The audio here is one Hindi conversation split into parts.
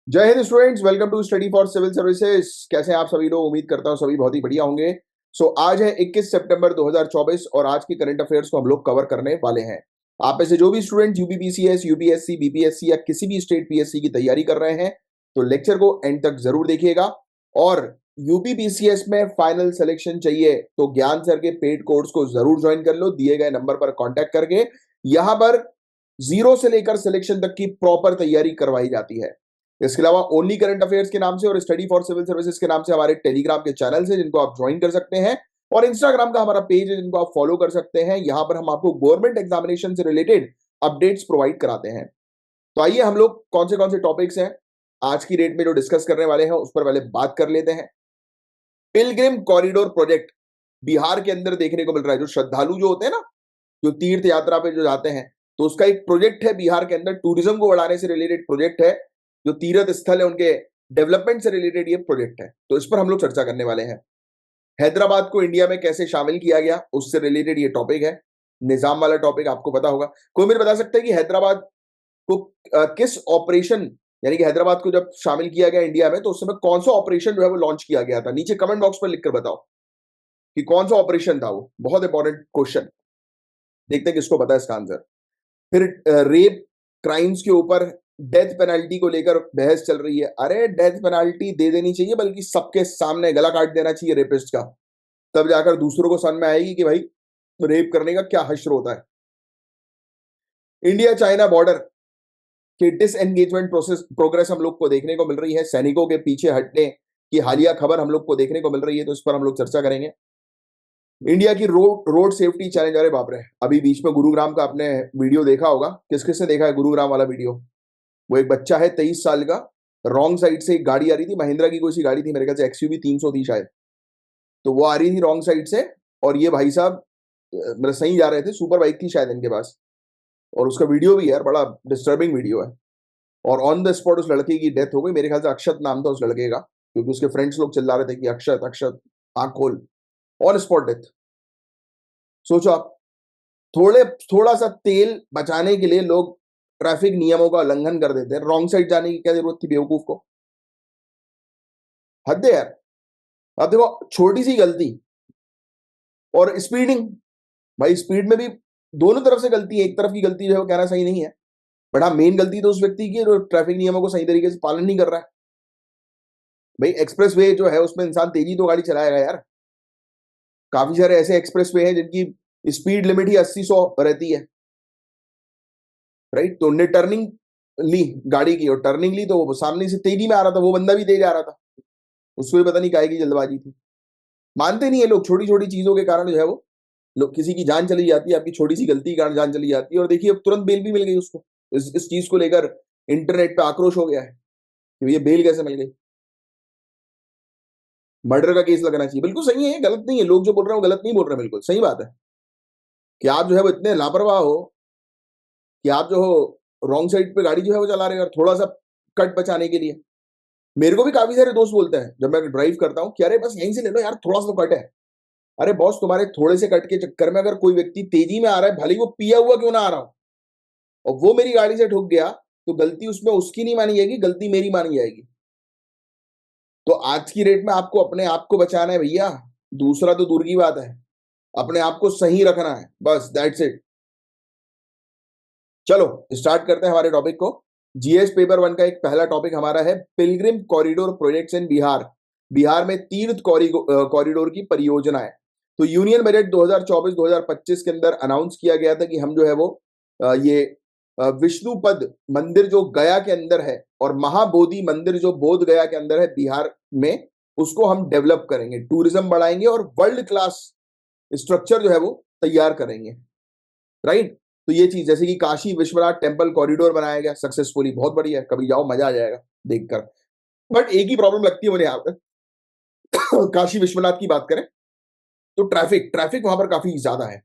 जय Hind students, welcome to study for civil services. कैसे हैं आप सभी लोग? उम्मीद करता हूं सभी बहुत ही बढ़िया होंगे। आज है 21 सितंबर 2024 और आज की करंट अफेयर्स को हम लोग कवर करने वाले हैं। आप में से जो भी स्टूडेंट यूपीपीसीएस, यूपीएससी, बीपीएससी या किसी भी स्टेट पीएससी की तैयारी कर रहे हैं तो लेक्चर को एंड तक जरूर देखिएगा। और यूपीपीसीएस में फाइनल सिलेक्शन चाहिए तो ज्ञान सर के पेड कोर्स को जरूर ज्वाइन कर लो, दिए गए नंबर पर कॉन्टैक्ट करके। यहां पर जीरो से लेकर सिलेक्शन तक की प्रॉपर तैयारी करवाई जाती है। इसके अलावा ओनली करंट अफेयर्स के नाम से और स्टडी फॉर सिविल सर्विसेज के नाम से हमारे टेलीग्राम के चैनल है जिनको आप ज्वाइन कर सकते हैं, और इंस्टाग्राम का हमारा पेज है जिनको आप फॉलो कर सकते हैं। यहां पर हम आपको गवर्नमेंट एग्जामिनेशन से रिलेटेड अपडेट्स प्रोवाइड कराते हैं। तो आइए हम लोग कौन से टॉपिक्स हैं आज की डेट में जो डिस्कस करने वाले हैं उस पर पहले बात कर लेते हैं। पिलग्रिम कॉरिडोर प्रोजेक्ट बिहार के अंदर देखने को मिल रहा है। जो श्रद्धालु जो होते हैं ना, जो तीर्थ यात्रा पे जो जाते हैं, तो उसका एक प्रोजेक्ट है बिहार के अंदर, टूरिज्म को बढ़ाने से रिलेटेड प्रोजेक्ट है। जो तीर्थ स्थल है उनके डेवलपमेंट से रिलेटेड ये प्रोजेक्ट है, तो इस पर हम लोग चर्चा करने वाले हैं। हैदराबाद को इंडिया में कैसे शामिल किया गया उससे रिलेटेड ये टॉपिक है। निजाम वाला टॉपिक आपको पता होगा। कोई मुझे बता सकता है कि हैदराबाद को किस ऑपरेशन, यानी कि हैदराबाद को जब शामिल किया गया इंडिया में तो उस समय कौन सा ऑपरेशन जो है वो लॉन्च किया गया था? नीचे कमेंट बॉक्स पर लिखकर बताओ कि कौन सा ऑपरेशन था वो। बहुत इंपॉर्टेंट क्वेश्चन, देखते हैं किसको पता है इसका आंसर। फिर रेप क्राइम्स के ऊपर डेथ पेनल्टी को लेकर बहस चल रही है। अरे डेथ पेनल्टी दे देनी चाहिए, बल्कि सबके सामने गला काट देना चाहिए रेपिस्ट का, तब जाकर दूसरों को समझ में आएगी कि भाई रेप करने का क्या हश्र होता है। इंडिया चाइना बॉर्डर की डिसएंगेजमेंट प्रोग्रेस हम लोग को देखने को मिल रही है। सैनिकों के पीछे हटने की हालिया खबर हम लोग को देखने को मिल रही है, तो इस पर हम लोग चर्चा करेंगे। इंडिया की रोड सेफ्टी चैलेंज, अरे बाप रे, अभी बीच में गुरुग्राम का आपने वीडियो देखा होगा। किस किस ने देखा है गुरुग्राम वाला वीडियो? वो एक बच्चा है 23 साल का, रॉन्ग साइड से एक गाड़ी आ रही थी, महिंद्रा की कोई सी गाड़ी थी, मेरे ख्याल से एक्सयूवी 300 थी शायद। तो वो आ रही थी रॉन्ग साइड से, और ये भाई साहब मतलब सही जा रहे थे, सुपर बाइक थी शायद इनके पास। और उसका वीडियो भी है यार, बड़ा डिस्टर्बिंग वीडियो है। और ऑन द स्पॉट उस लड़के की डेथ हो गई। मेरे ख्याल से अक्षत नाम था उस लड़के का, क्योंकि उसके फ्रेंड्स लोग चिल्ला रहे थे कि अक्षत अक्षत, आंख खोल। On spot death. सोचो आप, थोड़ा सा तेल बचाने के लिए लोग ट्रैफिक नियमों का उल्लंघन कर देते हैं। रॉन्ग साइड जाने की क्या जरूरत थी बेवकूफ को? हद है यार। अब देखो, छोटी सी गलती और स्पीडिंग, भाई स्पीड में भी दोनों तरफ से गलती है। एक तरफ की गलती जो है वो कहना सही नहीं है, बट हाँ, मेन गलती तो उस व्यक्ति की है जो ट्रैफिक नियमों को सही तरीके से पालन नहीं कर रहा है। भाई एक्सप्रेस वे जो है उसमें इंसान तेजी तो गाड़ी चलाएगा यार। काफी सारे ऐसे एक्सप्रेस वे हैं जिनकी स्पीड लिमिट ही 80-100 रहती है, राइट? तो उनने टर्निंग ली गाड़ी की, और टर्निंग ली तो वो सामने से तेजी में आ रहा था, वो बंदा भी तेज आ रहा था, उसको भी पता नहीं काहे की जल्दबाजी थी। मानते नहीं है लोग, छोटी छोटी चीजों के कारण जो है वो लोग, किसी की जान चली जाती है, आपकी छोटी सी गलती के कारण जान चली जाती है। और देखिए अब तुरंत बेल भी मिल गई उसको। इस चीज को लेकर इंटरनेट पे आक्रोश हो गया है कि ये बेल कैसे मिल गई। मर्डर का केस लगना चाहिए, बिल्कुल सही है, गलत नहीं है। लोग जो बोल रहे हैं वो गलत नहीं बोल रहे, बिल्कुल सही बात है कि आप जो है वो इतने लापरवाह हो कि आप जो हो रॉन्ग साइड पे गाड़ी जो है वो चला रहे हो, और थोड़ा सा कट बचाने के लिए। मेरे को भी काफी सारे दोस्त बोलते हैं जब मैं ड्राइव करता हूँ कि अरे बस यहीं से ले लो यार, थोड़ा सा तो कट है। अरे बॉस, तुम्हारे थोड़े से कट के चक्कर में अगर कोई व्यक्ति तेजी में आ रहा है, भले ही वो पिया हुआ क्यों ना आ रहा हो, और वो मेरी गाड़ी से ठुक गया, तो गलती उसमें उसकी नहीं मानी जाएगी, गलती मेरी मानी जाएगी। तो आज की रेट में आपको अपने आप को बचाना है भैया, दूसरा तो दूर की बात है। अपने आप को सही रखना है, बस दैट्स इट। चलो स्टार्ट करते हैं हमारे टॉपिक को। जीएस पेपर 1 का एक पहला टॉपिक हमारा है Pilgrim corridor projects in Bihar. Bihar में तीर्थ कॉरिडोर की परियोजना है। तो यूनियन बजट 2024-2025 के अंदर अनाउंस किया गया था कि हम जो है वो ये विष्णुपद मंदिर जो गया के अंदर है, और महाबोधि मंदिर जो बोध गया के अंदर है बिहार में, उसको हम डेवलप करेंगे, टूरिज्म बढ़ाएंगे और वर्ल्ड क्लास स्ट्रक्चर जो है वो तैयार करेंगे, राइट? तो ये चीज, जैसे कि काशी विश्वनाथ टेम्पल कॉरिडोर बनाया गया सक्सेसफुली, बहुत बढ़िया है, कभी जाओ मजा आ जाएगा देखकर। बट एक ही प्रॉब्लम लगती है मुझे यहाँ पर काशी विश्वनाथ की बात करें तो ट्रैफिक ट्रैफिक वहां पर काफी ज्यादा है।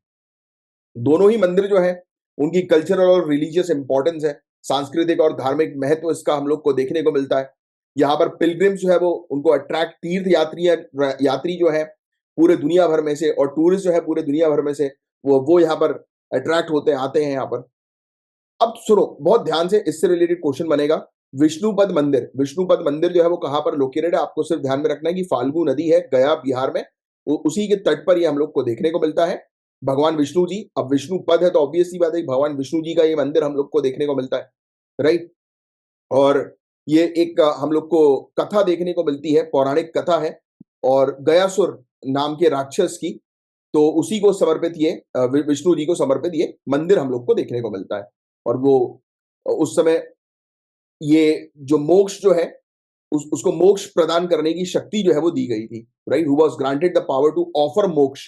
दोनों ही मंदिर जो है उनकी कल्चरल और रिलीजियस इंपॉर्टेंस है, सांस्कृतिक और धार्मिक महत्व इसका हम लोग को देखने को मिलता है। यहाँ पर पिलग्रिम्स जो है वो उनको अट्रैक्ट, तीर्थ यात्री जो है पूरे दुनिया भर में से, और टूरिस्ट जो है पूरे दुनिया भर में से, वो यहाँ पर अट्रैक्ट होते हैं, आते हैं यहाँ पर। अब सुनो बहुत ध्यान से, इससे रिलेटेड क्वेश्चन बनेगा विष्णुपद मंदिर, विष्णुपद मंदिर जो है वो कहां पर लोकेटेड है, आपको सिर्फ ध्यान में रखना है कि फाल्गु नदी है गया बिहार में, उसी के तट पर ये हम लोग को देखने को मिलता है। भगवान विष्णु जी, अब विष्णु पद है तो ऑब्वियसली बात है भगवान विष्णु जी का ये मंदिर हम लोग को देखने को मिलता है, राइट। और ये एक हम लोग को कथा देखने को मिलती है, पौराणिक कथा है, और गयासुर नाम के राक्षस की, तो उसी को समर्पित ये विष्णु जी को समर्पित ये मंदिर हम लोग को देखने को मिलता है। और वो उस समय ये जो मोक्ष जो है उसको मोक्ष प्रदान करने की शक्ति जो है वो दी गई थी, right. Who was granted the power to offer moksha,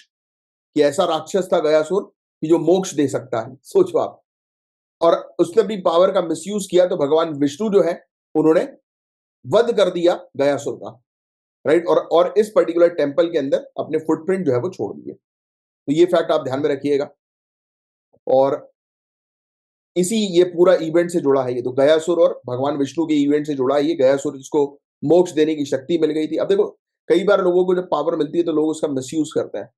कि ऐसा राक्षस था गयासुर कि जो मोक्ष दे सकता है, सोचो आप। और उसने अपनी पावर का मिसयूज किया तो भगवान विष्णु जो है उन्होंने वध कर दिया गयासुर का, राइट। और इस पर्टिकुलर टेंपल के अंदर अपने फुटप्रिंट जो है वो छोड़ दिए। तो ये फैक्ट आप ध्यान में रखिएगा। और इसी ये पूरा इवेंट से जुड़ा है, ये तो गयासुर और भगवान विष्णु के इवेंट से जुड़ा है। ये गयासुर जिसको मोक्ष देने की शक्ति मिल गई थी। अब देखो कई बार लोगों को जब पावर मिलती है तो लोग उसका मिसयूज करते हैं।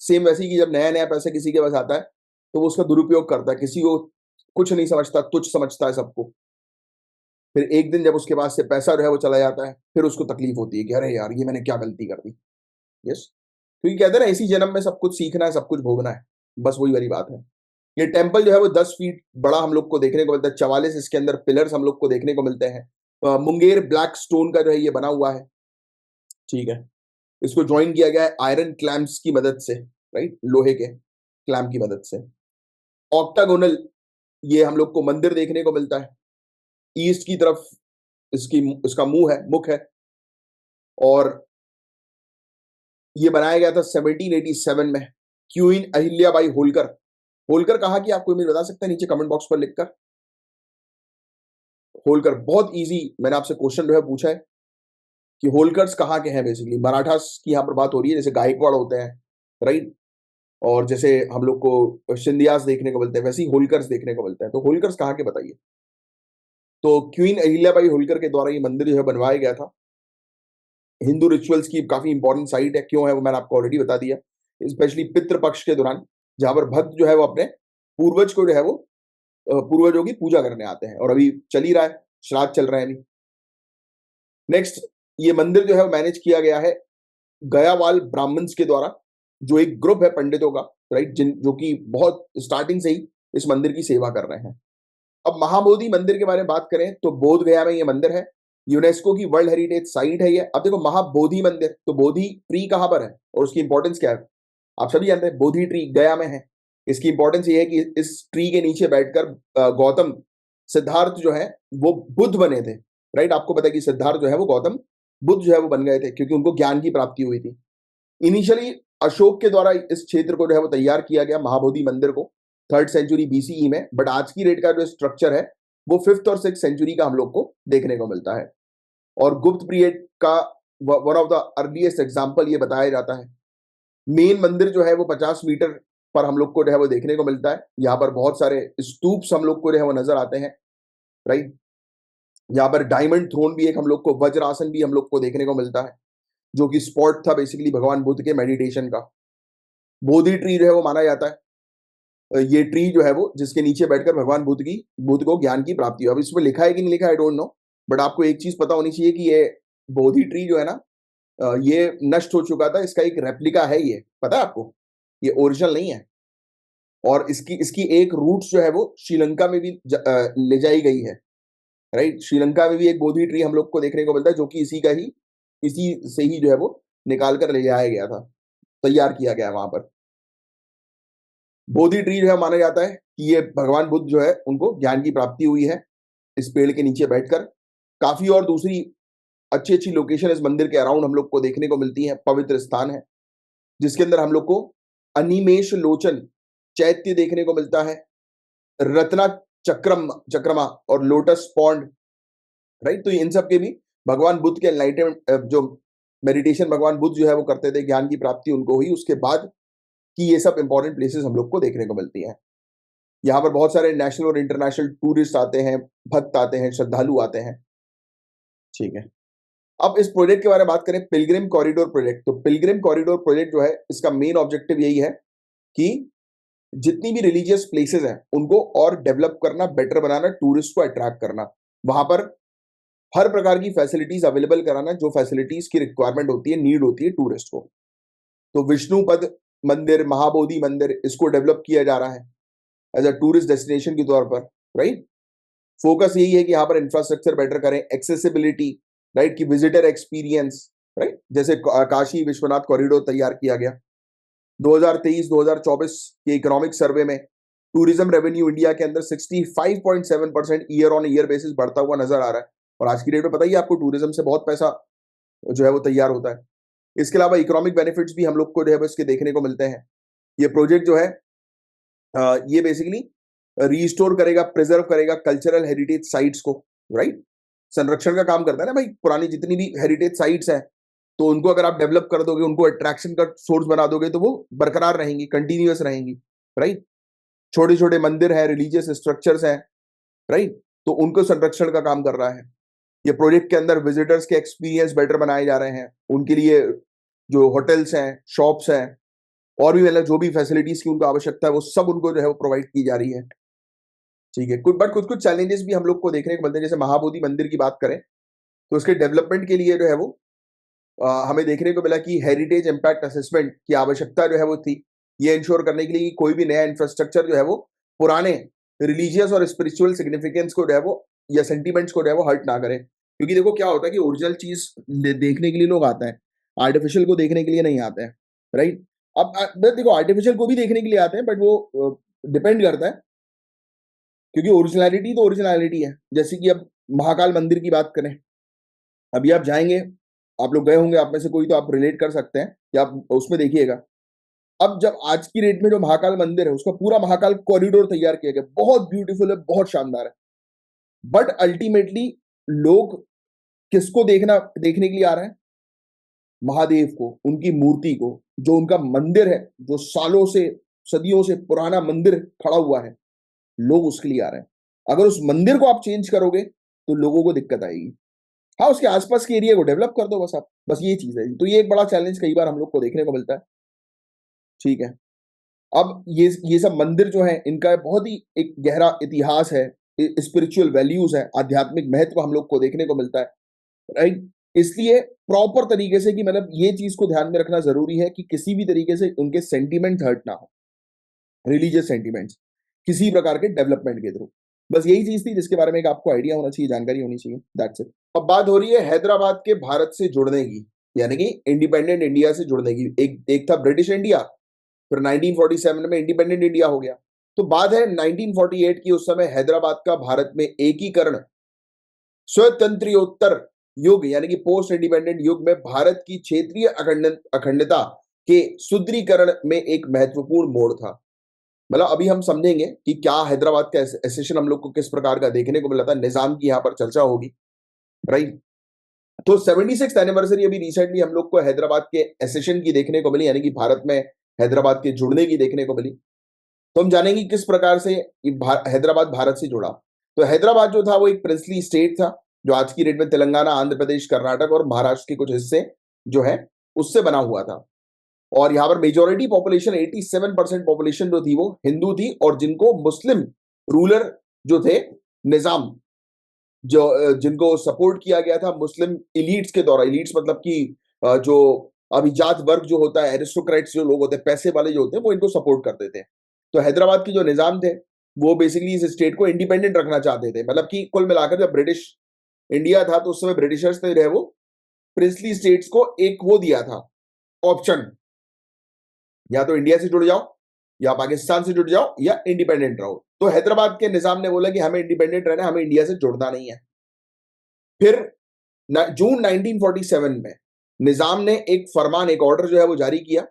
सेम वैसे ही कि जब नया नया पैसा किसी के पास आता है तो वो उसका दुरुपयोग करता है, किसी को कुछ नहीं समझता, तुच्छ समझता है सबको। फिर एक दिन जब उसके पास से पैसा जो है वो चला जाता है, फिर उसको तकलीफ होती है कि अरे यार ये मैंने क्या गलती कर दी। यस, क्योंकि कहते हैं ना इसी जन्म में सब कुछ सीखना है, सब कुछ भोगना है, बस वही वाली बात है। ये टेम्पल जो है वो 10 फीट बड़ा हम लोग को देखने को मिलता है, 44 इसके अंदर पिलर्स हम लोग को देखने को मिलते हैं। मुंगेर ब्लैक स्टोन का जो है ये बना हुआ है, ठीक है। इसको ज्वाइन किया गया है आयरन क्लैम्प्स की मदद से, राइट, लोहे के क्लैम्प की मदद से। ऑक्टागोनल ये हम लोग को मंदिर देखने को मिलता है, ईस्ट की तरफ इसका मुंह है, मुख है। और ये बनाया गया था 1787 में क्वीन अहिल्याबाई होलकर। होलकर कहा कि आप कोई मुझे बता सकते हैं नीचे कमेंट बॉक्स पर लिखकर। होलकर, बहुत इजी मैंने आपसे क्वेश्चन जो है पूछा है कि होलकर्स कहाँ के हैं। बेसिकली मराठास की यहाँ पर बात हो रही है, जैसे गायकवाड़ होते हैं, राइट। और जैसे हम लोग को शिंदियास देखने को मिलते हैं, वैसे ही होलकर्स देखने को मिलते हैं। तो होलकर्स कहाँ के बताइए। तो क्वीन अहिल्याबाई होलकर के द्वारा ये मंदिर जो है बनवाया गया था। हिंदू रिचुअल्स की काफी इंपॉर्टेंट साइट है, क्यों है वो मैंने आपको ऑलरेडी बता दिया। स्पेशली पितृ पक्ष के दौरान, जहां पर भक्त जो है वो अपने पूर्वज को जो है वो पूर्वजों की पूजा करने आते हैं, और अभी चल ही रहा है, श्राद्ध चल रहा है अभी। नेक्स्ट, ये मंदिर जो है वो मैनेज किया गया है गयावाल ब्राह्मण्स के द्वारा, जो एक ग्रुप है पंडितों का, राइट, जिन जो कि बहुत स्टार्टिंग से ही इस मंदिर की सेवा कर रहे हैं। अब महाबोधि मंदिर के बारे में बात करें तो बोध गया में ये मंदिर है, यूनेस्को की वर्ल्ड हेरिटेज साइट है ये। अब देखो महाबोधि मंदिर, तो बोधि ट्री कहां पर है और उसकी इंपॉर्टेंस क्या है, आप सभी जानते हैं। बोधि ट्री गया में है। इसकी इंपॉर्टेंस ये है कि इस ट्री के नीचे बैठकर गौतम सिद्धार्थ जो है वो बुद्ध बने थे, राइट। आपको पता है कि सिद्धार्थ जो है वो गौतम बुद्ध जो है वो बन गए थे, क्योंकि उनको ज्ञान की प्राप्ति हुई थी। इनिशियली अशोक के द्वारा इस क्षेत्र को जो है वो तैयार किया गया, महाबोधि मंदिर को, 3rd सेंचुरी बीसीई में। बट आज की डेट का जो स्ट्रक्चर है वो 5th और 6th सेंचुरी का हम लोग को देखने को मिलता है। और गुप्त पीरियड का one of the earliest example ये बताया जाता है। मेन मंदिर जो है वो 50 मीटर पर हम लोग को जो है वो देखने को मिलता है। यहाँ पर बहुत सारे स्तूप्स हम लोग को जो है वो नजर आते हैं, राइट। यहाँ पर डायमंड थ्रोन भी एक हम लोग को, वज्रासन भी हम लोग को देखने को मिलता है, जो कि स्पॉट था बेसिकली भगवान बुद्ध के मेडिटेशन का। बोधि ट्री जो है वो माना जाता है, ये ट्री जो है वो जिसके नीचे बैठकर भगवान बुद्ध को ज्ञान की प्राप्ति हुई। अब इसमें लिखा है कि नहीं लिखा आई डोंट नो, बट आपको एक चीज पता होनी चाहिए कि ये बोधि ट्री जो है ना, ये नष्ट हो चुका था। इसका एक रेप्लिका है, ये पता है आपको, ये ओरिजिनल नहीं है। और इसकी इसकी एक रूट्स जो है वो श्रीलंका में भी ले जाई गई है, राइट। श्रीलंका में भी एक बोधि ट्री हम लोग को देखने को मिलता है, जो कि इसी से ही जो है वो निकाल कर ले जाया गया था, तैयार किया गया वहां पर। बोधि ट्री जो है माना जाता है कि ये भगवान बुद्ध जो है उनको ज्ञान की प्राप्ति हुई है इस पेड़ के नीचे बैठकर। काफी और दूसरी अच्छी अच्छी लोकेशन इस मंदिर के अराउंड हम लोग को देखने को मिलती है। पवित्र स्थान है जिसके अंदर हम लोग को अनिमेश लोचन चैत्य देखने को मिलता है, रत्ना चक्रमा और लोटस पॉन्ड, राइट। तो इन सब के भी भगवान बुद्ध के एनलाइटमेंट, जो मेडिटेशन भगवान बुद्ध जो है वो करते थे, ज्ञान की प्राप्ति उनको हुई उसके बाद, कि ये सब इंपॉर्टेंट प्लेसेस हम लोग को देखने को मिलती हैं। यहाँ पर बहुत सारे नेशनल और इंटरनेशनल टूरिस्ट आते हैं, भक्त आते हैं, श्रद्धालु आते हैं, ठीक है। अब इस प्रोजेक्ट के बारे में बात करें, पिलग्रिम कॉरिडोर प्रोजेक्ट। तो पिलग्रिम कॉरिडोर प्रोजेक्ट जो है इसका मेन ऑब्जेक्टिव यही है कि जितनी भी रिलीजियस प्लेसेस हैं उनको और डेवलप करना, बेटर बनाना, टूरिस्ट को अट्रैक्ट करना। वहां पर हर प्रकार की फैसिलिटीज अवेलेबल कराना, जो फैसिलिटीज की रिक्वायरमेंट होती है, नीड होती है टूरिस्ट को। तो विष्णुपद मंदिर, महाबोधि मंदिर, इसको डेवलप किया जा रहा है एज अ टूरिस्ट डेस्टिनेशन के तौर पर, राइट। फोकस यही है कि यहाँ पर इंफ्रास्ट्रक्चर बेटर करें, एक्सेसिबिलिटी, राइट, कि विजिटर एक्सपीरियंस, राइट, जैसे काशी विश्वनाथ कॉरिडोर तैयार किया गया 2023-2024 के इकोनॉमिक सर्वे में। टूरिज्म रेवेन्यू इंडिया के अंदर 65.7% ईयर ऑन ईयर बेसिस बढ़ता हुआ नजर आ रहा है, और आज की डेट में पता ही है आपको, टूरिज्म से बहुत पैसा जो है वो तैयार होता है। इसके अलावा इकोनॉमिक बेनिफिट्स भी हम लोग को जो है इसके देखने को मिलते हैं। ये प्रोजेक्ट जो है ये बेसिकली रीस्टोर करेगा, प्रिजर्व करेगा कल्चरल हेरिटेज साइट्स को, राइट। संरक्षण का काम करता है ना भाई, पुरानी जितनी भी हेरिटेज साइट्स हैं, तो उनको अगर आप डेवलप कर दोगे, उनको अट्रैक्शन का सोर्स बना दोगे, तो वो बरकरार रहेंगी, कंटिन्यूअस रहेंगी, राइट। छोटे छोटे मंदिर है, रिलीजियस स्ट्रक्चर्स हैं, राइट, तो उनको संरक्षण का काम कर रहा है। ये प्रोजेक्ट के अंदर विजिटर्स के एक्सपीरियंस बेटर बनाए जा रहे हैं, उनके लिए जो होटल्स हैं, शॉप्स हैं, और भी मतलब जो भी फैसिलिटीज की उनको आवश्यकता है, वो सब उनको जो है वो प्रोवाइड की जा रही है, ठीक है। कुछ कुछ चैलेंजेस भी हम लोग को देखने को मिलते हैं। जैसे महाबोधि मंदिर की बात करें, तो उसके डेवलपमेंट के लिए जो है वो हमें देखने को मिला कि हेरिटेज इम्पैक्ट असेसमेंट की आवश्यकता जो है वो थी, ये इंश्योर करने के लिए कि कोई भी नया इंफ्रास्ट्रक्चर जो है वो पुराने रिलीजियस और स्पिरिचुअल सिग्निफिकेंस को जो है वो, या सेंटीमेंट्स को जो है वो हर्ट ना करे। क्योंकि देखो क्या होता है कि ओरिजिनल चीज देखने के लिए लोग आते हैं, आर्टिफिशियल को देखने के लिए नहीं आते हैं, राइट। अब देखो आर्टिफिशियल को भी देखने के लिए आते हैं, बट वो डिपेंड करता है, क्योंकि ओरिजिनलिटी तो ओरिजिनलिटी है। जैसे कि अब महाकाल मंदिर की बात करें, अभी आप जाएंगे, आप लोग गए होंगे, आप में से कोई तो आप रिलेट कर सकते हैं, या आप उसमें देखिएगा। अब जब आज की डेट में जो महाकाल मंदिर है, उसका पूरा महाकाल कॉरिडोर तैयार किया गया, बहुत ब्यूटीफुल है, बहुत शानदार है, बट अल्टीमेटली लोग किसको देखने के लिए आ रहे हैं? महादेव को, उनकी मूर्ति को, जो उनका मंदिर है, जो सालों से, सदियों से पुराना मंदिर खड़ा हुआ है, लोग उसके लिए आ रहे हैं। अगर उस मंदिर को आप चेंज करोगे तो लोगों को दिक्कत आएगी। हाँ, उसके आसपास के एरिया को डेवलप कर दो बस आप, बस ये चीज है। तो ये एक बड़ा चैलेंज कई बार हम लोग को देखने को मिलता है, ठीक है। अब ये सब मंदिर जो है, इनका बहुत ही एक गहरा इतिहास है, स्पिरिचुअल वैल्यूज है, आध्यात्मिक महत्व हम लोग को देखने को मिलता है, राइट। इसलिए प्रॉपर तरीके से, कि मतलब ये चीज को ध्यान में रखना जरूरी है कि किसी भी तरीके से उनके सेंटीमेंट हर्ट ना हो, रिलीजियस सेंटीमेंट्स, किसी प्रकार के डेवलपमेंट के थ्रू। बस यही चीज थी जिसके बारे में एक आपको आइडिया होना चाहिए, जानकारी होनी चाहिए, दैट्स इट। अब बात हो रही है हैदराबाद के भारत से जुड़ने की, यानी कि इंडिपेंडेंट इंडिया से जुड़ने की। एक था ब्रिटिश इंडिया, फिर 1947 में इंडिपेंडेंट इंडिया हो गया। तो बात है 1948 की, उस समय हैदराबाद का भारत में एकीकरण, स्वतंत्रोत्तर युग यानी कि पोस्ट इंडिपेंडेंट युग में भारत की क्षेत्रीय अखंडता के सुदृढ़ीकरण में एक महत्वपूर्ण मोड़ था। मतलब अभी हम समझेंगे कि क्या हैदराबाद का एसेशन हम लोग को किस प्रकार का देखने को मिला था, निजाम की यहाँ पर चर्चा होगी, राइट। तो 76th एनिवर्सरी अभी रिसेंटली हम लोग को हैदराबाद के एसेशन की देखने को मिली, यानी कि भारत में हैदराबाद के जुड़ने की देखने को मिली। तो हम जानेंगे किस प्रकार से हैदराबाद भारत से जुड़ा। तो हैदराबाद जो था वो एक प्रिंसली स्टेट था, जो आज की डेट में तेलंगाना, आंध्र प्रदेश, कर्नाटक और महाराष्ट्र के कुछ हिस्से जो है उससे बना हुआ था। और यहाँ पर मेजोरिटी पॉपुलेशन, 87% पॉपुलेशन जो थी वो हिंदू थी, और जिनको मुस्लिम रूलर जो थे, निजाम, जो जिनको सपोर्ट किया गया था मुस्लिम इलीट्स के द्वारा। इलीट्स मतलब कि जो अभिजात वर्ग जो होता है, एरिस्टोक्रेट्स जो लोग होते हैं, पैसे वाले जो होते हैं, वो इनको सपोर्ट करते थे। तो हैदराबाद के जो निजाम थे, वो बेसिकली इस स्टेट को इंडिपेंडेंट रखना चाहते थे। मतलब कि कुल मिलाकर जब ब्रिटिश इंडिया था, तो उस समय ब्रिटिशर्स ने वो प्रिंसली स्टेट्स को एक वो दिया था ऑप्शन, या तो इंडिया से जुड़ जाओ, या पाकिस्तान से जुड़ जाओ, या इंडिपेंडेंट रहो। तो हैदराबाद के निजाम ने बोला कि हमें इंडिपेंडेंट रहना है, हमें इंडिया से जुड़ना नहीं है। फिर जून 1947 में निजाम ने एक फरमान, एक ऑर्डर जो है वो जारी किया,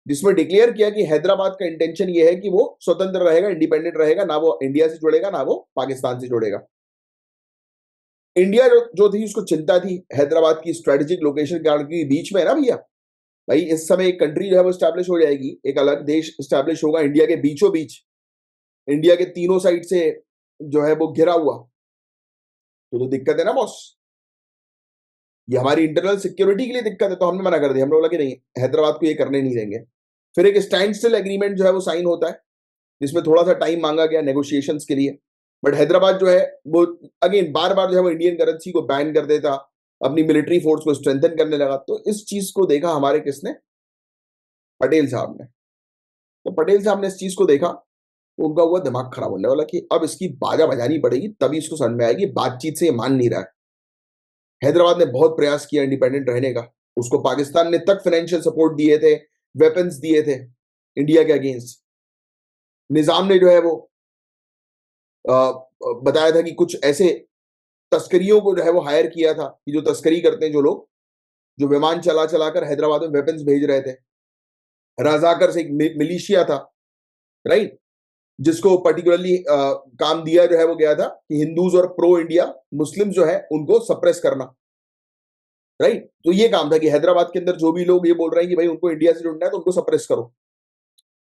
जिसमें डिक्लेयर किया कि हैदराबाद का इंटेंशन ये है कि वो स्वतंत्र रहेगा, इंडिपेंडेंट रहेगा, ना वो इंडिया से जुड़ेगा, ना वो पाकिस्तान से जुड़ेगा। इंडिया जो थी, उसको चिंता थी हैदराबाद की स्ट्रेटेजिक लोकेशन के बीच में है ना भैया, भाई इस समय एक कंट्री जो है वो स्टैब्लिश हो जाएगी, एक अलग देश स्टैब्लिश होगा इंडिया के बीचों बीच, इंडिया के तीनों साइड से जो है वो घिरा हुआ। तो दिक्कत है ना बॉस, ये हमारी इंटरनल सिक्योरिटी के लिए दिक्कत है। तो हमने मना कर दिया, हमने बोला कि नहीं, हैदराबाद को ये करने नहीं देंगे। फिर एक स्टैंड स्टिल एग्रीमेंट जो है वो साइन होता है, जिसमें थोड़ा सा टाइम मांगा गया नेगोशिएशंस के लिए, बट हैदराबाद जो है वो अगेन बार बार जो है वो इंडियन करेंसी को बैन कर देता, अपनी मिलिट्री फोर्स को स्ट्रेंथन करने लगा। तो इस चीज को देखा हमारे किसने, पटेल साहब ने। तो पटेल साहब ने इस चीज को देखा, तो उनका हुआ दिमाग खराब होने वाला कि अब इसकी बाजा बजानी पड़ेगी, तभी इसको समझ में आएगी, बातचीत से ये मान नहीं रहा है। हैदराबाद ने बहुत प्रयास किया इंडिपेंडेंट रहने का, उसको पाकिस्तान ने तक फाइनेंशियल सपोर्ट दिए थे, वेपन्स दिए थे इंडिया के अगेंस्ट। निजाम ने जो है वो बताया था कि कुछ ऐसे तस्करियों को जो है वो हायर किया था कि जो तस्करी करते हैं जो लोग, जो विमान चला चलाकर हैदराबाद में वेपन्स भेज रहे थे। रजाकर से एक मिलिशिया था, राइट, जिसको पर्टिकुलरली काम दिया जो है वो गया था कि हिंदूज और प्रो इंडिया मुस्लिम जो है उनको सप्रेस करना, राइट। तो ये काम था कि हैदराबाद के अंदर जो भी लोग ये बोल रहे हैं कि भाई उनको इंडिया से जुड़ना है तो उनको सप्रेस करो।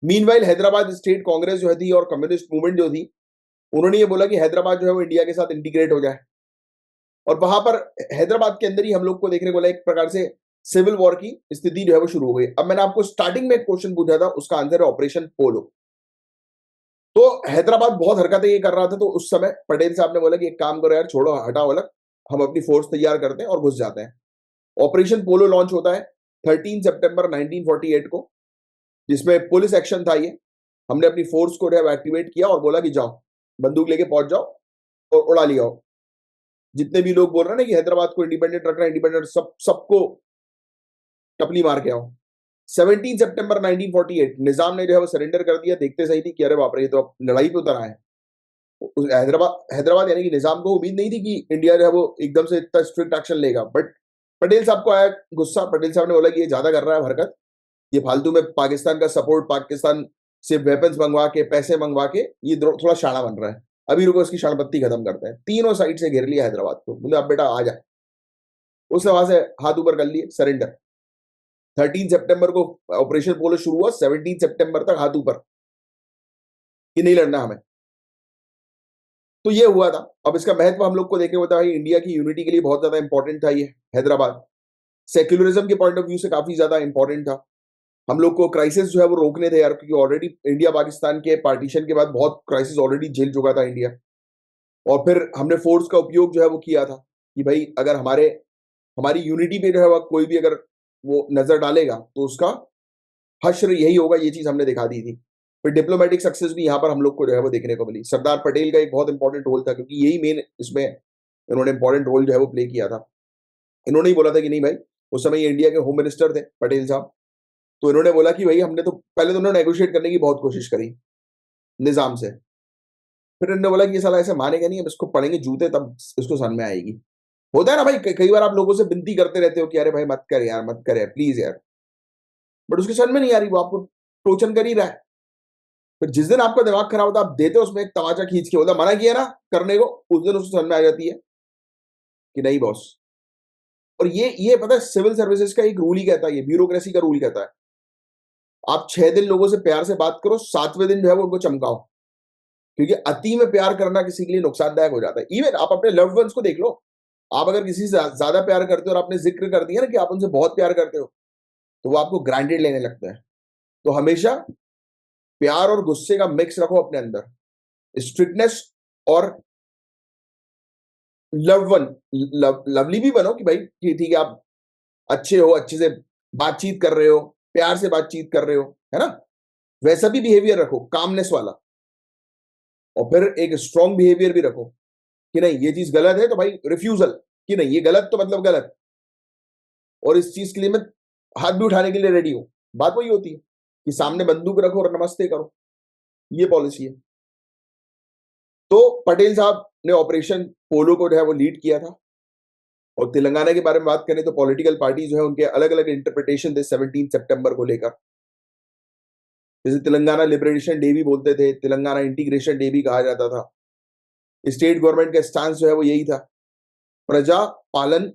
मीनवाइल हैदराबाद स्टेट कांग्रेस जो थी और कम्युनिस्ट मूवमेंट जो थी, उन्होंने ये बोला कि हैदराबाद जो है वो इंडिया के साथ इंटीग्रेट हो जाए। और वहां पर हैदराबाद के अंदर ही हम लोग को देखने को मिला एक प्रकार से सिविल वॉर की स्थिति जो है वो शुरू हो गई। अब मैंने आपको स्टार्टिंग में एक क्वेश्चन पूछा था, उसका आंसर है ऑपरेशन पोलो। तो हैदराबाद बहुत हरकतें ये कर रहा था, तो उस समय पटेल साहब ने बोला कि एक काम करो यार, छोड़ो हटाओ अलग, हम अपनी फोर्स तैयार करते हैं और घुस जाते हैं। ऑपरेशन पोलो लॉन्च होता है 13 सितंबर 1948 को, जिसमें पुलिस एक्शन था ये। हमने अपनी फोर्स को एक्टिवेट किया और बोला कि जाओ बंदूक लेके पहुंच जाओ और उड़ा लिया हो। जितने भी लोग बोल रहे हैं ना कि हैदराबाद को इंडिपेंडेंट रखना, इंडिपेंडेंट, सबको टपली मार के आओ। 17 सितंबर 1948 निजाम ने जो है वो सरेंडर कर दिया। देखते सही थी कि अरे बाप रे, ये तो अब लड़ाई पे उतर आए हैं। हैदराबाद हैदराबाद यानी कि निजाम को उम्मीद नहीं थी कि इंडिया जो है वो एकदम से इतना स्ट्रिक्ट एक्शन लेगा, बट पटेल साहब को आया गुस्सा। पटेल साहब ने बोला कि ये ज्यादा कर रहा है हरकत, ये फालतू में पाकिस्तान का सपोर्ट, पाकिस्तान से वेपन्स मंगवा के, पैसे मंगवा के ये थोड़ा शाणा बन रहा है। अभी रुको इसकी शाणपत्ती खत्म करते हैं। तीनों साइड से घेर लिया हैदराबाद को, बोले अब बेटा आ जा। उसने वहां से हाथ ऊपर कर लिए, सरेंडर। 13 सितंबर को ऑपरेशन पोलो शुरू हुआ, 17 सितंबर तक हाथ ऊपर कि नहीं लड़ना हमें। तो ये हुआ था। अब इसका महत्व हम लोग को देखने को था, भाई इंडिया की यूनिटी के लिए बहुत ज्यादा इंपॉर्टेंट था ये हैदराबाद। सेक्युलरिज्म के पॉइंट ऑफ व्यू से काफी ज्यादा इंपॉर्टेंट था। हम लोग को क्राइसिस जो है वो रोकने थे यार, क्योंकि ऑलरेडी इंडिया पाकिस्तान के पार्टीशन के बाद बहुत क्राइसिस ऑलरेडी झेल चुका था इंडिया। और फिर हमने फोर्स का उपयोग जो है वो किया था कि भाई अगर हमारी यूनिटी पे जो है वो कोई भी अगर वो नजर डालेगा तो उसका हश्र यही होगा। ये चीज हमने दिखा दी थी। फिर डिप्लोमेटिक सक्सेस भी यहाँ पर हम लोग को जो है वो देखने को मिली। सरदार पटेल का एक बहुत इंपॉर्टेंट रोल था, क्योंकि यही मेन इसमें इन्होंने इंपॉर्टेंट रोल जो है वो प्ले किया था। इन्होंने ही बोला था कि नहीं भाई, उस समय ये इंडिया के होम मिनिस्टर थे पटेल साहब। तो इन्होंने बोला कि भाई हमने तो पहले तो उन्होंने नेगोशिएट करने की बहुत कोशिश करी निजाम से। फिर इन्होंने बोला कि ये साला ऐसे मानेगा नहीं, अब इसको पड़ेंगे जूते तब इसको समझ में आएगी। होता है ना भाई, कई बार आप लोगों से विनती करते रहते हो कि अरे भाई मत कर यार, मत कर यार, प्लीज यार, बट उसके समझ में नहीं आ रही, वो आपको टोचन कर ही रहा है। फिर जिस दिन आपका दिमाग खराब होता है, आप देते हो उसमें एक तमाचा खींच के, बोलता मना किया ना करने को, उस दिन उसको समझ में आ जाती है कि नहीं बॉस। और ये पता है सिविल सर्विसेज का एक रूल ही कहता है, ये ब्यूरोक्रेसी का रूल कहता है, आप 6 दिन लोगों से प्यार से बात करो, 7वें दिन जो है वो उनको चमकाओ। क्योंकि अति में प्यार करना किसी के लिए नुकसानदायक हो जाता है। इवन आप अपने लव्ड वंस को देख लो, आप अगर किसी से ज्यादा प्यार करते हो और आपने जिक्र कर दिया ना कि आप उनसे बहुत प्यार करते हो, तो वो आपको ग्रांटेड लेने लगते हैं। तो हमेशा प्यार और गुस्से का मिक्स रखो अपने अंदर, स्ट्रिक्टनेस और लवली भी बनो कि भाई ठीक है, आप अच्छे हो, अच्छे से बातचीत कर रहे हो, प्यार से बातचीत कर रहे हो, है ना, वैसा भी बिहेवियर रखो, कामनेस वाला। और फिर एक स्ट्रॉन्ग बिहेवियर भी रखो कि नहीं ये चीज गलत है तो भाई रिफ्यूजल, कि नहीं ये गलत तो मतलब गलत, और इस चीज के लिए मैं हाथ भी उठाने के लिए रेडी हूं। बात वही होती है कि सामने बंदूक रखो और नमस्ते करो, ये पॉलिसी है। तो पटेल साहब ने ऑपरेशन पोलो को जो है वो लीड किया था। और तेलंगाना के बारे में बात करें तो पॉलिटिकल पार्टी जो है उनके अलग अलग इंटरप्रिटेशन थे 17 सितंबर को लेकर। जैसे तेलंगाना लिबरेशन डे भी बोलते थे, तेलंगाना इंटीग्रेशन डे भी कहा जाता था। स्टेट गवर्नमेंट का स्टांस जो है वो यही था, प्रजा पालन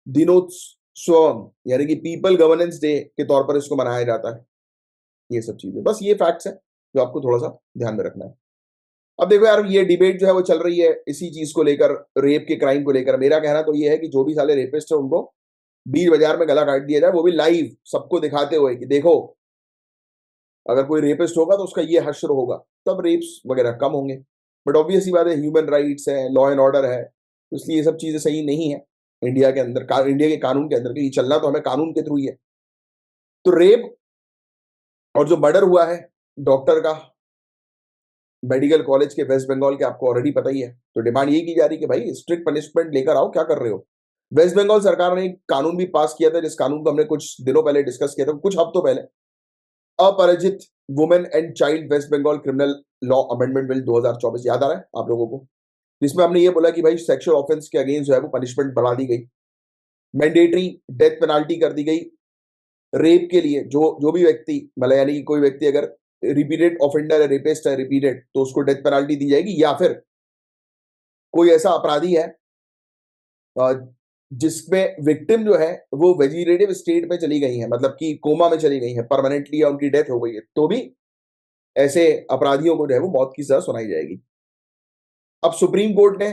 दिनोत्सवम, यानी कि पीपल गवर्नेंस डे के तौर पर इसको मनाया जाता है। ये सब चीजें, बस ये फैक्ट्स है जो आपको थोड़ा सा ध्यान में रखना है। अब देखो यार, ये डिबेट जो है वो चल रही है इसी चीज को लेकर, रेप के क्राइम को लेकर। मेरा कहना तो ये है कि जो भी साले रेपिस्ट है उनको बीच बाजार में गला काट दिया जाए, वो भी लाइव सबको दिखाते हुए कि देखो अगर कोई रेपिस्ट होगा तो उसका ये हश्र होगा, तब रेप्स वगैरह कम होंगे। बट ऑब्वियसली बात है, ह्यूमन राइट्स है, लॉ एंड ऑर्डर है, तो इसलिए ये सब चीजें सही नहीं है इंडिया के अंदर, इंडिया के कानून के अंदर, कि चलना तो हमें कानून के थ्रू ही है। तो रेप और जो मर्डर हुआ है डॉक्टर का मेडिकल कॉलेज के वेस्ट बंगाल के, आपको ऑलरेडी पता ही है। तो डिमांड यही की जा रही है कि भाई स्ट्रिक्ट पनिशमेंट लेकर आओ, क्या कर रहे हो। वेस्ट बंगाल सरकार ने एक कानून भी पास किया था, जिस कानून को हमने कुछ दिनों पहले डिस्कस किया था, कुछ हफ्तों पहले, Aparajita women and child west Bengal criminal law amendment bill 2024, याद आ रहा है आप लोगों को, जिसमें हमने ये बोला कि भाई सेक्सुअल ऑफेंस के अगेंस्ट जो है वो पनिशमेंट बढ़ा दी गई, मैंडेटरी डेथ पेनाल्टी कर दी गई। रेप के लिए जो जो भी व्यक्ति, मतलब यानी कि कोई व्यक्ति अगर रिपीटेड ऑफेंडर है, रेपिस्ट है रिपीटेड, तो उसको डेथ पेनाल्टी दी जाएगी। या फिर कोई ऐसा अपराधी है जिसमें विक्टिम जो है वो वेजिटेटिव स्टेट में चली गई है, मतलब कि कोमा में चली गई है परमानेंटली, या उनकी डेथ हो गई है, तो भी ऐसे अपराधियों को जो है वो मौत की सजा सुनाई जाएगी। अब सुप्रीम कोर्ट ने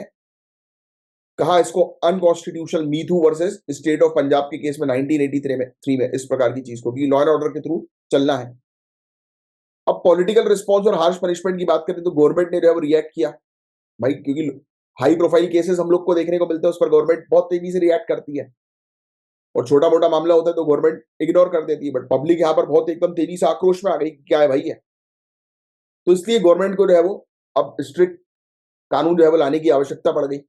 कहा इसको unconstitutional, Mithu versus state of Punjab के केस में 1983 में इस प्रकार की चीज को, कि लॉ एंड ऑर्डर के थ्रू चलना है। अब पॉलिटिकल रिस्पॉन्स और हार्श पनिशमेंट की बात करें तो गवर्नमेंट ने जो है वो रिएक्ट किया भाई, क्योंकि हाई प्रोफाइल केसेस हम लोग को देखने को मिलते हैं, उस पर गवर्नमेंट बहुत तेजी से रिएक्ट करती है। और छोटा मोटा मामला होता है तो गवर्नमेंट इग्नोर कर देती है, बट पब्लिक यहाँ पर बहुत एकदम तेजी से आक्रोश में आ गई, क्या है भाई है। तो इसलिए गवर्नमेंट को जो है वो अब स्ट्रिक्ट कानून जो है वो लाने की आवश्यकता पड़ गई,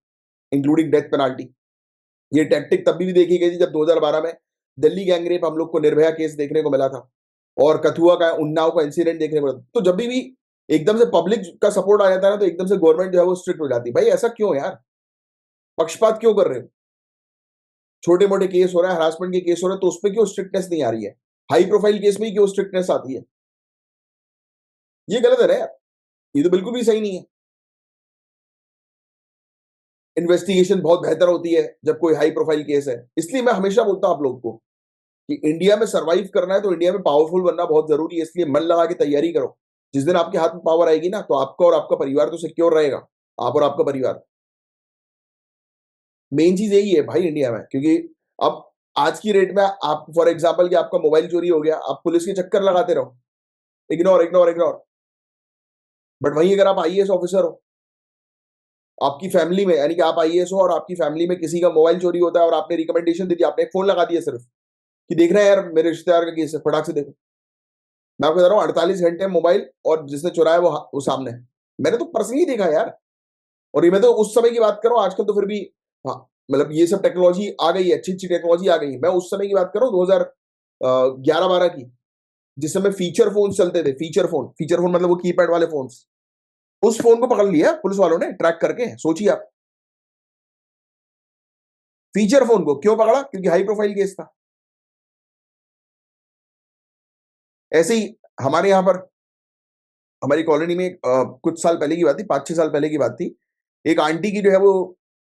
इंक्लूडिंग डेथ पेनाल्टी। ये टैक्टिक तब भी देखी गई थी जब 2012 में दिल्ली गैंगरेप हम लोग को निर्भया केस देखने को मिला था, और कथुआ का, उन्नाव का इंसिडेंट देखने को मिला। तो जब भी एकदम से पब्लिक का सपोर्ट आ जाता है ना, तो एकदम से गवर्नमेंट जो है वो स्ट्रिक्ट हो जाती है। भाई ऐसा क्यों यार, पक्षपात क्यों कर रहे हो। छोटे मोटे केस हो रहा है, हरासमेंट के केस हो रहे हैं, तो उसमें क्यों स्ट्रिक्टनेस नहीं आ रही है, हाई प्रोफाइल केस में ही क्यों स्ट्रिक्टनेस आती है। ये गलत है ना यार, ये तो बिल्कुल भी सही नहीं है। इन्वेस्टिगेशन बहुत बेहतर होती है जब कोई हाई प्रोफाइल केस है। इसलिए मैं हमेशा बोलता हूं आप लोग को कि इंडिया में सरवाइव करना है तो इंडिया में पावरफुल बनना बहुत जरूरी है। इसलिए मन लगा के तैयारी करो, जिस दिन आपके हाथ में पावर आएगी ना, तो आपका और आपका परिवार तो सिक्योर रहेगा, आप और आपका परिवार। मेन चीज यही है भाई इंडिया में, क्योंकि अब आज की रेट में आप फॉर एग्जाम्पल कि आपका मोबाइल चोरी हो गया, आप पुलिस के चक्कर लगाते रहो, इग्नोर इग्नोर इग्नोर। बट वहीं अगर आप आईएएस ऑफिसर हो, आपकी फैमिली में, यानी कि आप आईएएस हो और आपकी फैमिली में किसी का मोबाइल चोरी होता है, और आपने रिकमेंडेशन दे दी, आपने एक फोन लगा दिया सिर्फ कि देख रहे हैं यार मेरे रिश्तेदार का केस है, फटाक से देखो। मैं आपको बता रहा हूँ 48 घंटे मोबाइल, और जिसने चुराया वो सामने है। मैंने तो पर्सनली देखा यार। और ये मैं तो उस समय की बात कर रहा हूँ, आजकल तो फिर भी हाँ, मतलब ये सब टेक्नोलॉजी आ गई है, अच्छी अच्छी टेक्नोलॉजी आ गई है। मैं उस समय की बात कर रहा हूँ 2011-12 की, जिस समय फीचर फोन चलते थे। फीचर फोन मतलब वो कीपैड वाले फोन। उस फोन को पकड़ लिया पुलिस वालों ने ट्रैक करके, सोचिए आप। फीचर फोन को क्यों पकड़ा, क्योंकि हाई प्रोफाइल केस था। ऐसे ही हमारे यहाँ पर, हमारी कॉलोनी में कुछ साल पहले की बात थी, 5-6 साल पहले की बात थी। एक आंटी की जो है वो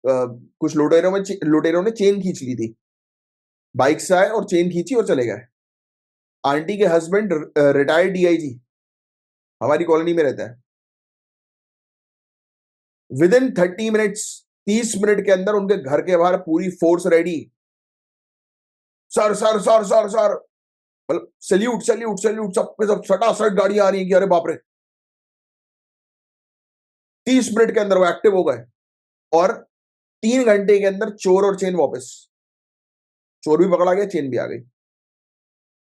कुछ लुटेरों ने चेन खींच ली थी। बाइक से आए और चेन खींची और चले गए। आंटी के हस्बैंड रिटायर्ड डीआईजी हमारी कॉलोनी में रहता है। विद इन 30 मिनट्स, 30 मिनट के अंदर उनके घर के बाहर पूरी force ready. Sir sir sir sir sir, मतलब सल्यूट सल्यूट सल्यूट, सबके सब सटासट गाड़ियां आ रही है कि अरे बाप रे। 30 मिनट के अंदर वो एक्टिव हो गए, और 3 घंटे के अंदर चोर और चेन वापस। चोर भी पकड़ा गया, चेन भी आ गई।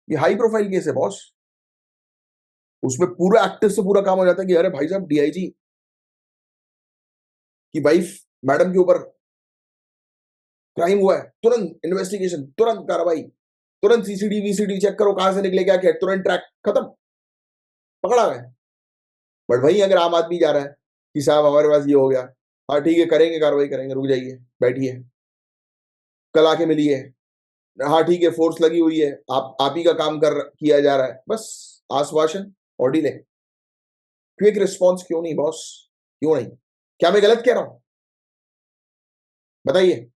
ये हाई प्रोफाइल केस है बॉस। उसमें पूरा एक्टिव से पूरा काम हो जाता है कि अरे भाई साहब डीआईजी की वाइफ, मैडम के ऊपर क्राइम हुआ है, तुरंत इन्वेस्टिगेशन, तुरंत कार्रवाई, तुरंत सीसीटीवी वीसीटीवी चेक करो, कहां से निकले क्या क्या, तुरंत ट्रैक, खत्म, पकड़ा गया। बट वही अगर आम आदमी जा रहा है कि साहब हमारे पास ये हो गया, हाँ ठीक है करेंगे कार्रवाई करेंगे, रुक जाइए बैठिए, कल आके मिलिए, हाँ ठीक है फोर्स लगी हुई है, आप ही का काम किया जा रहा है, बस आश्वासन और डिले। क्विक रिस्पॉन्स क्यों नहीं बॉस, क्यों नहीं। क्या मैं गलत कह रहा हूं, बताइए।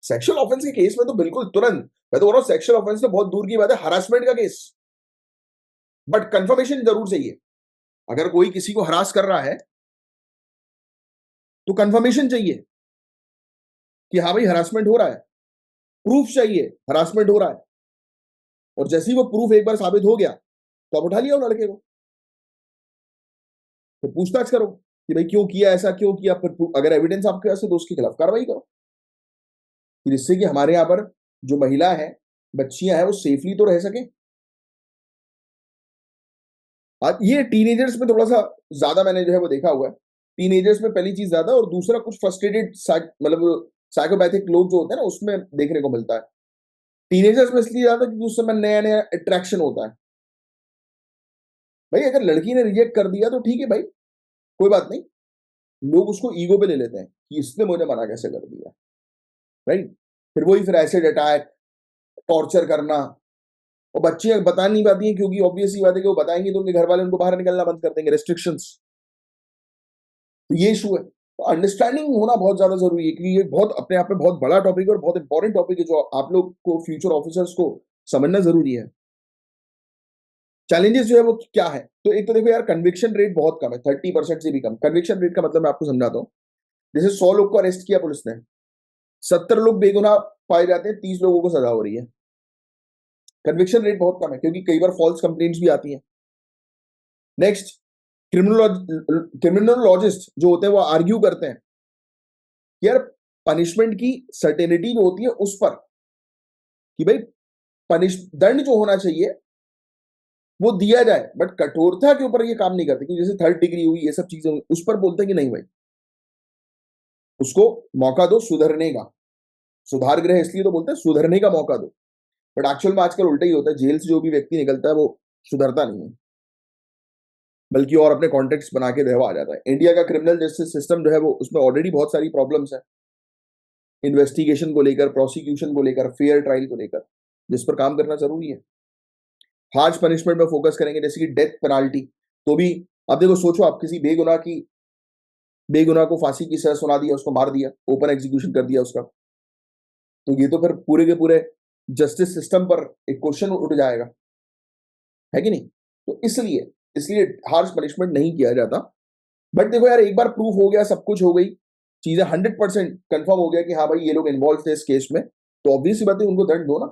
सेक्सुअल ऑफेंस के केस में तो बिल्कुल तुरंत, मैं तो बोल रहा हूं सेक्सुअल ऑफेंस तो बहुत दूर की बात है, हरासमेंट का केस, बट कंफर्मेशन जरूर चाहिए। अगर कोई किसी को हरास कर रहा है तो कंफर्मेशन चाहिए कि हाँ भाई हरासमेंट हो रहा है, प्रूफ चाहिए हरासमेंट हो रहा है। और जैसे ही वो प्रूफ एक बार साबित हो गया, तो आप उठा लिया वो लड़के को। फिर पूछताछ करो कि भाई क्यों किया, ऐसा क्यों किया, फिर अगर एविडेंस आपके पास है तो उसके खिलाफ कार्रवाई करो, जिससे कि हमारे यहाँ पर जो महिला है, बच्चियां हैं, वो सेफली तो रह सके। ये टीनेजर्स में थोड़ा सा ज्यादा मैंने जो है वो देखा हुआ है, टीनेजर्स में पहली चीज ज्यादा, और दूसरा कुछ फ्रस्ट्रेटेड मतलब साइकोपैथिक लोग जो होते हैं ना, उसमें देखने को मिलता है। टीनेजर्स में इसलिए ज्यादा क्योंकि उस समय नया नया अट्रैक्शन होता है। भाई अगर लड़की ने रिजेक्ट कर दिया तो ठीक है भाई, कोई बात नहीं, लोग उसको ईगो पे ले लेते हैं कि इसने मुझे मना कैसे कर दिया, राइट। फिर एसिड अटैक, टॉर्चर करना, और बच्चियां बता नहीं पाती हैं क्योंकि ऑब्वियस ही बात है कि वो बताएंगी तो उनके घर वाले उनको बाहर निकलना बंद कर देंगे, रेस्ट्रिक्शंस। तो ये इशू है, तो अंडरस्टैंडिंग होना बहुत ज्यादा जरूरी है, क्योंकि ये बहुत अपने आप में बहुत बड़ा टॉपिक है और बहुत इंपॉर्टेंट टॉपिक है, जो आप लोग को फ्यूचर ऑफिसर्स को समझना जरूरी है। चैलेंजेस जो है वो क्या है, तो एक तो देखो यार, कन्विक्शन रेट बहुत कम है, 30% से भी कम। कन्विक्शन रेट का मतलब मैं आपको समझाता हूँ। जैसे 100 लोग को अरेस्ट किया पुलिस ने, 70 लोग बेगुनाह पाए जाते हैं, 30 लोगों को सजा हो रही है। कन्विक्शन रेट बहुत कम है क्योंकि कई बार फॉल्स कंप्लेंट्स भी आती हैं। नेक्स्ट, क्रिमिनोलॉजिस्ट जो होते हैं वो आर्ग्यू करते हैं कि यार पनिशमेंट की सर्टेनिटी जो होती है उस पर, कि भाई पनिश दंड जो होना चाहिए वो दिया जाए, बट कठोरता के ऊपर ये काम नहीं करते, क्योंकि जैसे 3rd डिग्री हुई, ये सब चीजें उस पर बोलते हैं कि नहीं भाई, उसको मौका दो सुधरने का। सुधार गृह इसलिए तो बोलते हैं सुधरने का मौका दो, बट एक्चुअल में आजकल उल्टा ही होता है, जेल से जो भी व्यक्ति निकलता है वो सुधरता नहीं है, बल्कि और अपने कॉन्टेक्स्ट बना के रहवा आ जाता है। इंडिया का क्रिमिनल जस्टिस सिस्टम जो है वो, उसमें ऑलरेडी बहुत सारी प्रॉब्लम्स है, इन्वेस्टिगेशन को लेकर, प्रोसिक्यूशन को लेकर, फेयर ट्रायल को लेकर, जिस पर काम करना जरूरी है। हार्श पनिशमेंट में फोकस करेंगे, जैसे कि डेथ पेनाल्टी। तो भी अब देखो, सोचो आप किसी बेगुनाह को फांसी की सजा सुना दिया, उसको मार दिया, ओपन एग्जीक्यूशन कर दिया उसका, तो ये तो फिर पूरे के पूरे जस्टिस सिस्टम पर एक क्वेश्चन उठ जाएगा, है कि नहीं। तो इसलिए इसलिए हार्श पनिशमेंट नहीं किया जाता। बट देखो यार, एक बार प्रूफ हो गया, सब कुछ हो गई, चीजें 100% कंफर्म हो गया कि हाँ भाई ये लोग इन्वॉल्व थे इस केस में, तो ऑब्वियसली बात है उनको दंड दो ना,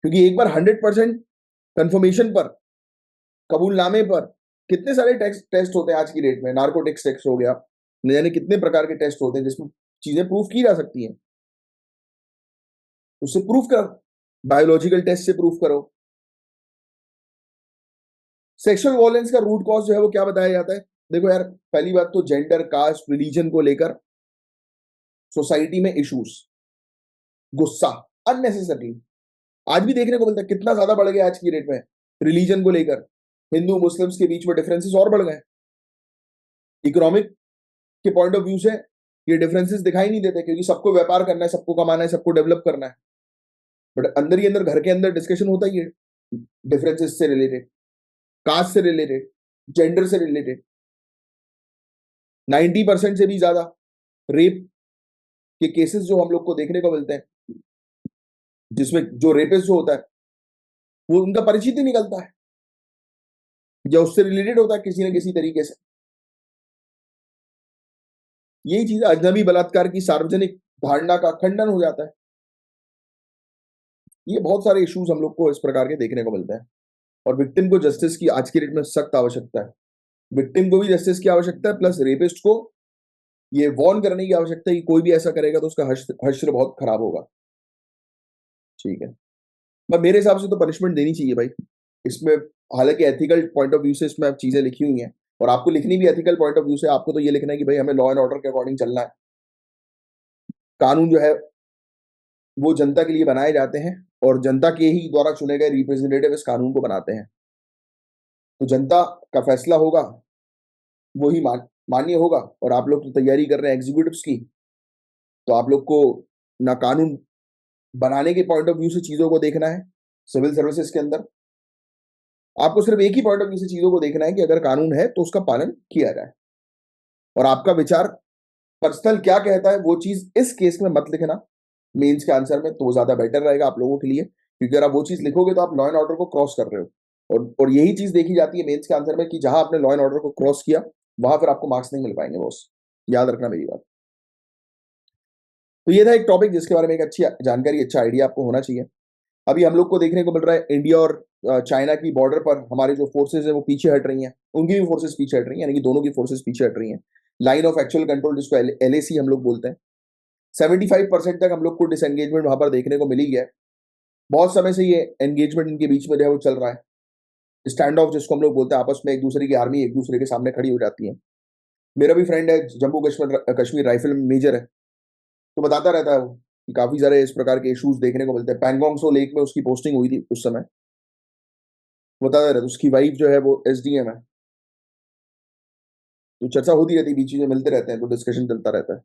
क्योंकि एक बार 100% कंफर्मेशन पर, कबूलनामे पर, कितने सारे टेस्ट होते हैं आज की डेट में, नार्कोटिक्स टेस्ट हो गया, न जाने कितने प्रकार के टेस्ट होते हैं जिसमें चीजें प्रूफ की जा सकती हैं, उससे प्रूफ करो, बायोलॉजिकल टेस्ट से प्रूफ करो। सेक्सुअल वॉयलेंस का रूट कॉज जो है वो क्या बताया जाता है, देखो यार, पहली बात तो जेंडर, कास्ट, रिलीजन को लेकर सोसाइटी में इश्यूज, गुस्सा अननेसेसरली आज भी देखने को मिलता है, कितना ज्यादा बढ़ गया आज की डेट में, रिलीजन को लेकर हिंदू मुस्लिम्स के बीच में डिफरेंसेस और बढ़ गए। इकोनॉमिक के पॉइंट ऑफ व्यू से ये डिफरेंसेस दिखाई नहीं देते, क्योंकि सबको व्यापार करना है, सबको कमाना है, सबको डेवलप करना है, बट अंदर ही अंदर घर के अंदर डिस्कशन होता ही है डिफरेंसेस से रिलेटेड, कास्ट से रिलेटेड, जेंडर से रिलेटेड। 90% से भी ज्यादा रेप के केसेस जो हम लोग को देखने को मिलते हैं, जिसमें जो रेपिस्ट जो होता है वो उनका परिचित ही निकलता है, या उससे रिलेटेड होता है किसी न किसी तरीके से। यही चीज अजनबी बलात्कार की सार्वजनिक धारणा का खंडन हो जाता है। ये बहुत सारे इश्यूज हम लोग को इस प्रकार के देखने को मिलते हैं, और विक्टिम को जस्टिस की आज की डेट में सख्त आवश्यकता है। विक्टिम को भी जस्टिस की आवश्यकता है, प्लस रेपिस्ट को ये वार्न करने की आवश्यकता है कि कोई भी ऐसा करेगा तो उसका हश्र बहुत खराब होगा। ठीक है, पर मेरे हिसाब से तो पनिशमेंट देनी चाहिए भाई इसमें। हालांकि एथिकल पॉइंट ऑफ व्यू से इसमें चीजें लिखी हुई हैं, और आपको लिखनी भी एथिकल पॉइंट ऑफ व्यू से, आपको तो ये लिखना है कि भाई हमें लॉ एंड ऑर्डर के अकॉर्डिंग चलना है। कानून जो है वो जनता के लिए बनाए जाते हैं, और जनता के ही द्वारा चुने गए रिप्रेजेंटेटिव इस कानून को बनाते हैं, तो जनता का फैसला होगा, वही मान्य होगा। और आप लोग तो तैयारी कर रहे हैं एग्जीक्यूटिव्स की, तो आप लोग को ना कानून बनाने के पॉइंट ऑफ व्यू से चीजों को देखना है, सिविल सर्विसेज के अंदर आपको सिर्फ एक ही पॉइंट ऑफ व्यू से चीजों को देखना है कि अगर कानून है तो उसका पालन किया जाए। और आपका विचार पर्सनल क्या कहता है वो चीज इस केस में मत लिखना मेंस के आंसर में, तो वो ज्यादा बेटर रहेगा आप लोगों के लिए, क्योंकि अगर आप वो चीज लिखोगे तो आप लॉ एंड ऑर्डर को क्रॉस कर रहे हो, और यही चीज देखी जाती है मेंस के आंसर में कि जहां आपने लॉ एंड ऑर्डर को क्रॉस किया वहां फिर आपको मार्क्स नहीं मिल पाएंगे बॉस, याद रखना मेरी बात। तो ये था एक टॉपिक जिसके बारे में एक अच्छी जानकारी, अच्छा आइडिया आपको होना चाहिए। अभी हम लोग को देखने को मिल रहा है इंडिया और चाइना की बॉर्डर पर हमारे जो फोर्सेज है वो पीछे हट रही हैं, उनकी भी फोर्सेज पीछे हट रही हैं, यानी कि दोनों की फोर्सेज पीछे हट रही हैं। लाइन ऑफ एक्चुअल कंट्रोल जिसको LAC हम लोग बोलते हैं, 75% तक हम लोग को डिसएंगेजमेंट वहां पर देखने को मिली है। बहुत समय से ये एंगेजमेंट इनके बीच में जो है वो चल रहा है। स्टैंड ऑफ जिसको हम लोग बोलते हैं, आपस में एक दूसरे की आर्मी एक दूसरे के सामने खड़ी हो जाती है। मेरा भी फ्रेंड है, जम्मू कश्मीर कश्मीर राइफल में मेजर है, तो बताता रहता है वो कि काफी सारे इस प्रकार के इश्यूज देखने को मिलते हैं। पैंगोंग सो लेक में उसकी पोस्टिंग हुई थी उस समय, बताता रहता है। उसकी वाइफ जो है वो SDM है, तो चर्चा होती रहती है, बीच में मिलते रहते हैं तो डिस्कशन चलता रहता है।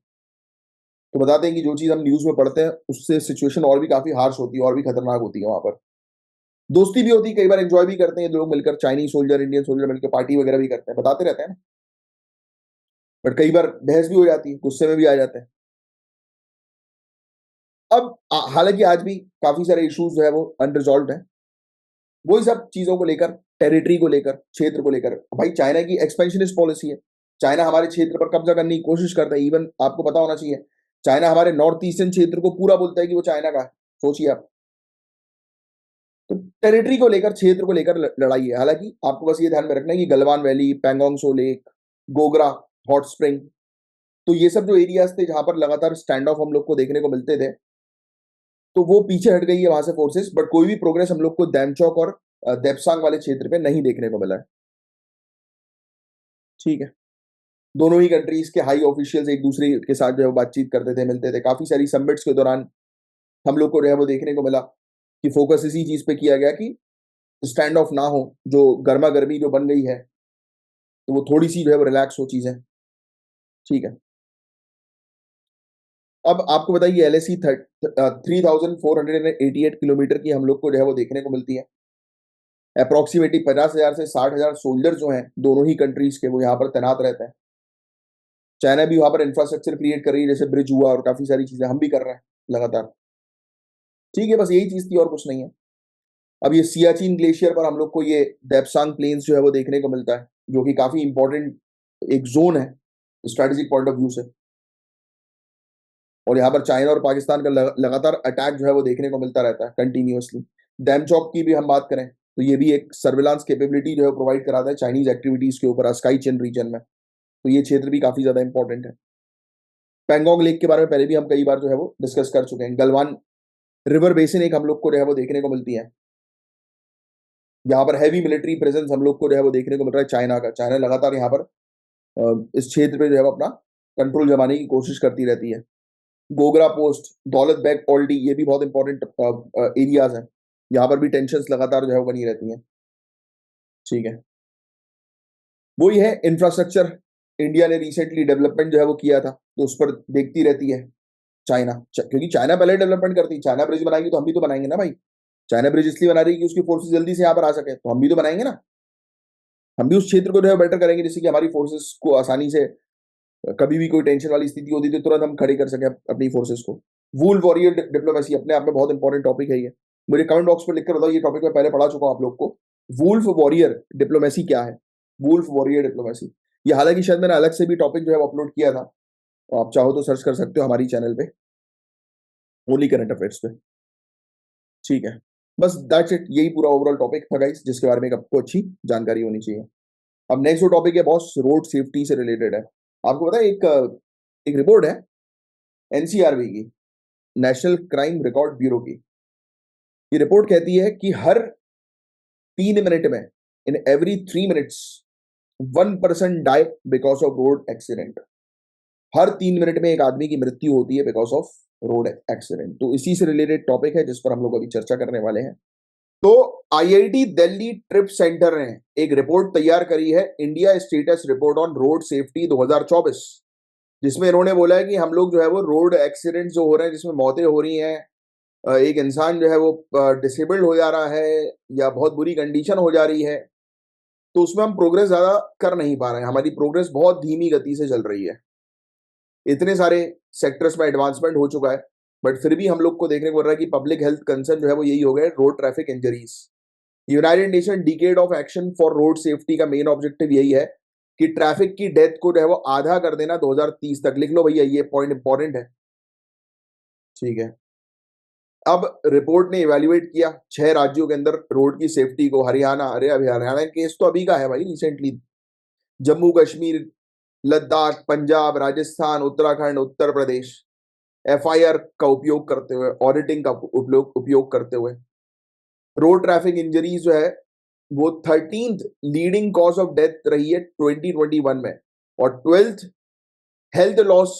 तो बताते हैं कि जो चीज हम न्यूज में पढ़ते हैं उससे सिचुएशन और भी काफी हार्श होती है और भी खतरनाक होती है वहां पर। दोस्ती भी होती है, कई बार एंजॉय भी करते हैं लोग मिलकर, चाइनीज सोल्जर इंडियन सोल्जर मिलकर पार्टी वगैरह भी करते हैं, बताते रहते हैं ना। बट कई बार बहस भी हो जाती है, गुस्से में भी आ जाते हैं। अब हालांकि आज भी काफी सारे इश्यूज जो है वो अनरिजॉल्व है, वही सब चीजों को लेकर, टेरिटरी को लेकर, क्षेत्र को लेकर। भाई चाइना की एक्सपेंशनिस्ट पॉलिसी है, चाइना हमारे क्षेत्र पर कब्जा करने की कोशिश करता है। इवन आपको पता होना चाहिए, चाइना हमारे नॉर्थ ईस्टर्न क्षेत्र को पूरा बोलता है कि वो चाइना का है। सोचिए आप, तो टेरिटरी को लेकर, क्षेत्र को लेकर लड़ाई है। हालांकि आपको बस ये ध्यान में रखना है कि गलवान वैली, पैंगोंग सो लेक, गोगरा हॉट स्प्रिंग, तो ये सब जो एरियाज थे जहां पर लगातार स्टैंड ऑफ हम लोग को देखने को मिलते थे, तो वो पीछे हट गई है वहां से फोर्सेस। बट कोई भी प्रोग्रेस हम लोग को दैमचौक और देपसांग वाले क्षेत्र पे नहीं देखने को मिला है। ठीक है, दोनों ही कंट्रीज के हाई ऑफिशियल्स एक दूसरे के साथ जो है वो बातचीत करते थे, मिलते थे। काफी सारी समिट्स के दौरान हम लोग को जो है वो देखने को मिला कि फोकस इसी चीज पे किया गया कि स्टैंड ऑफ ना हो, जो गर्मा गर्मी जो बन गई है तो वो थोड़ी सी जो है वो रिलैक्स हो चीजें। ठीक है, अब आपको बताइए LAC 3488 की हम लोग को जो है वो देखने को मिलती है। अप्रोक्सीमेटली 50,000 से 60,000 सोल्जर जो हैं दोनों ही कंट्रीज के, वो यहाँ पर तैनात रहते हैं। चाइना भी वहां पर इंफ्रास्ट्रक्चर क्रिएट कर रही है, जैसे ब्रिज हुआ और काफी सारी चीजें हम भी कर रहे हैं लगातार। ठीक है, बस यही चीज थी और कुछ नहीं है। अब ये सियाचिन ग्लेशियर पर हम लोग को ये देपसांग प्लेन्स जो है वो देखने को मिलता है, जो कि काफी इंपॉर्टेंट एक जोन है स्ट्रेटेजिक पॉइंट ऑफ व्यू से। और यहाँ पर चाइना और पाकिस्तान का लगातार अटैक जो है वो देखने को मिलता रहता है कंटिन्यूअसली। डैमचौक की भी हम बात करें तो ये भी एक सर्विलांस कैपेबिलिटी जो है प्रोवाइड कराता है चाइनीज एक्टिविटीज के ऊपर स्काई चीन रीजन में, तो ये क्षेत्र भी काफी ज्यादा इंपॉर्टेंट है। पैंगोंग लेक के बारे में पहले भी हम कई बार जो है वो डिस्कस कर चुके हैं। गलवान रिवर बेसिन एक हम लोग को जो है वो देखने को मिलती है, यहाँ पर हैवी मिलिट्री प्रेजेंस हम लोग को जो है वो देखने को मिल रहा है चाइना का। चाइना लगातार यहाँ पर इस क्षेत्र पे जो है वो अपना कंट्रोल जमाने की कोशिश करती रहती है। गोगरा पोस्ट, दौलत बेग ओल्डी, ये भी बहुत इंपॉर्टेंट एरियाज हैं, यहाँ पर भी टेंशन लगातार जो है वो बनी रहती हैं। ठीक है, वही है इंफ्रास्ट्रक्चर, इंडिया ने रिसेंटली डेवलपमेंट जो है वो किया था, तो उस पर देखती रहती है चाइना। क्योंकि चाइना पहले डेवलपमेंट करती है, चाइना ब्रिज बनाएगी तो हम भी तो बनाएंगे ना भाई। चाइना ब्रिज इसलिए बना रही है कि उसकी फोर्सेस जल्दी से यहाँ पर आ सके, तो हम भी तो बनाएंगे ना। हम भी उस क्षेत्र को जो है बेटर करेंगे, जिससे कि हमारी फोर्सेस को आसानी से कभी भी कोई टेंशन वाली स्थिति होती है तो तुरंत हम खड़े कर सके अपनी फोर्सेस को। वूल वॉरियर डिप्लोमेसी अपने आप में बहुत इंपॉर्टेंट टॉपिक है ये। मुझे कमेंट बॉक्स पर लिखकर बताओ, ये टॉपिक मैं पहले पढ़ा चुका हूं आप लोग को। वुल्फ वॉरियर डिप्लोमेसी क्या है? वुल्फ वॉरियर डिप्लोमेसी, ये हालांकि शायद मैंने अलग से भी टॉपिक जो है अपलोड किया था, तो आप चाहो तो सर्च कर सकते हो हमारी चैनल पे, ओनली करंट अफेयर्स पे। ठीक है, बस दैट्स इट, यही पूरा ओवरऑल टॉपिक था गाइस, जिसके बारे में आपको अच्छी जानकारी होनी चाहिए। अब नेक्स्ट जो टॉपिक है बॉस, रोड सेफ्टी से रिलेटेड है। आपको पता है एक रिपोर्ट है NCRB की, नेशनल क्राइम रिकॉर्ड ब्यूरो की। ये रिपोर्ट कहती है कि हर 3 मिनट में, in every 3 minutes 1 person die because of road accident. हर 3 मिनट में एक आदमी की मृत्यु होती है बिकॉज ऑफ रोड एक्सीडेंट। तो इसी से रिलेटेड टॉपिक है जिस पर हम लोग अभी चर्चा करने वाले हैं। तो IIT दिल्ली ट्रिप सेंटर ने एक रिपोर्ट तैयार करी है, India status report on road safety 2024, जिसमें इन्होंने बोला है कि हम लोग जो है वो रोड एक्सीडेंट जो हो रहे हैं, जिसमें मौतें हो रही हैं, एक इंसान जो है वो डिसेबल्ड हो जा रहा है या बहुत बुरी कंडीशन हो जा रही है, तो उसमें हम प्रोग्रेस ज्यादा कर नहीं पा रहे हैं। हमारी प्रोग्रेस बहुत धीमी गति से चल रही है। इतने सारे सेक्टर्स में एडवांसमेंट हो चुका है, बट फिर भी हम लोग को देखने को मिल रहा है कि पब्लिक हेल्थ कंसर्न जो है वो यही हो गया, road traffic injuries. United nation decade of action for road safety का मेन ऑब्जेक्टिव यही है कि ट्रैफिक की डेथ को जो है वो आधा कर देना 2030 तक। लिख लो भैया, ये पॉइंट इंपॉर्टेंट है। ठीक है, अब रिपोर्ट ने इवेल्युएट किया 6 राज्यों के अंदर रोड की सेफ्टी को। हरियाणा, अरे अभी हरियाणा केस तो अभी का है भाई, रिसेंटली। जम्मू कश्मीर, लद्दाख, पंजाब, राजस्थान, उत्तराखंड, उत्तर प्रदेश, एफआईआर का उपयोग करते हुए, ऑडिटिंग का उपयोग करते हुए रोड ट्रैफिक इंजरीज जो है वो 13th leading cause of death रही है 2021 में, और 12th हेल्थ लॉस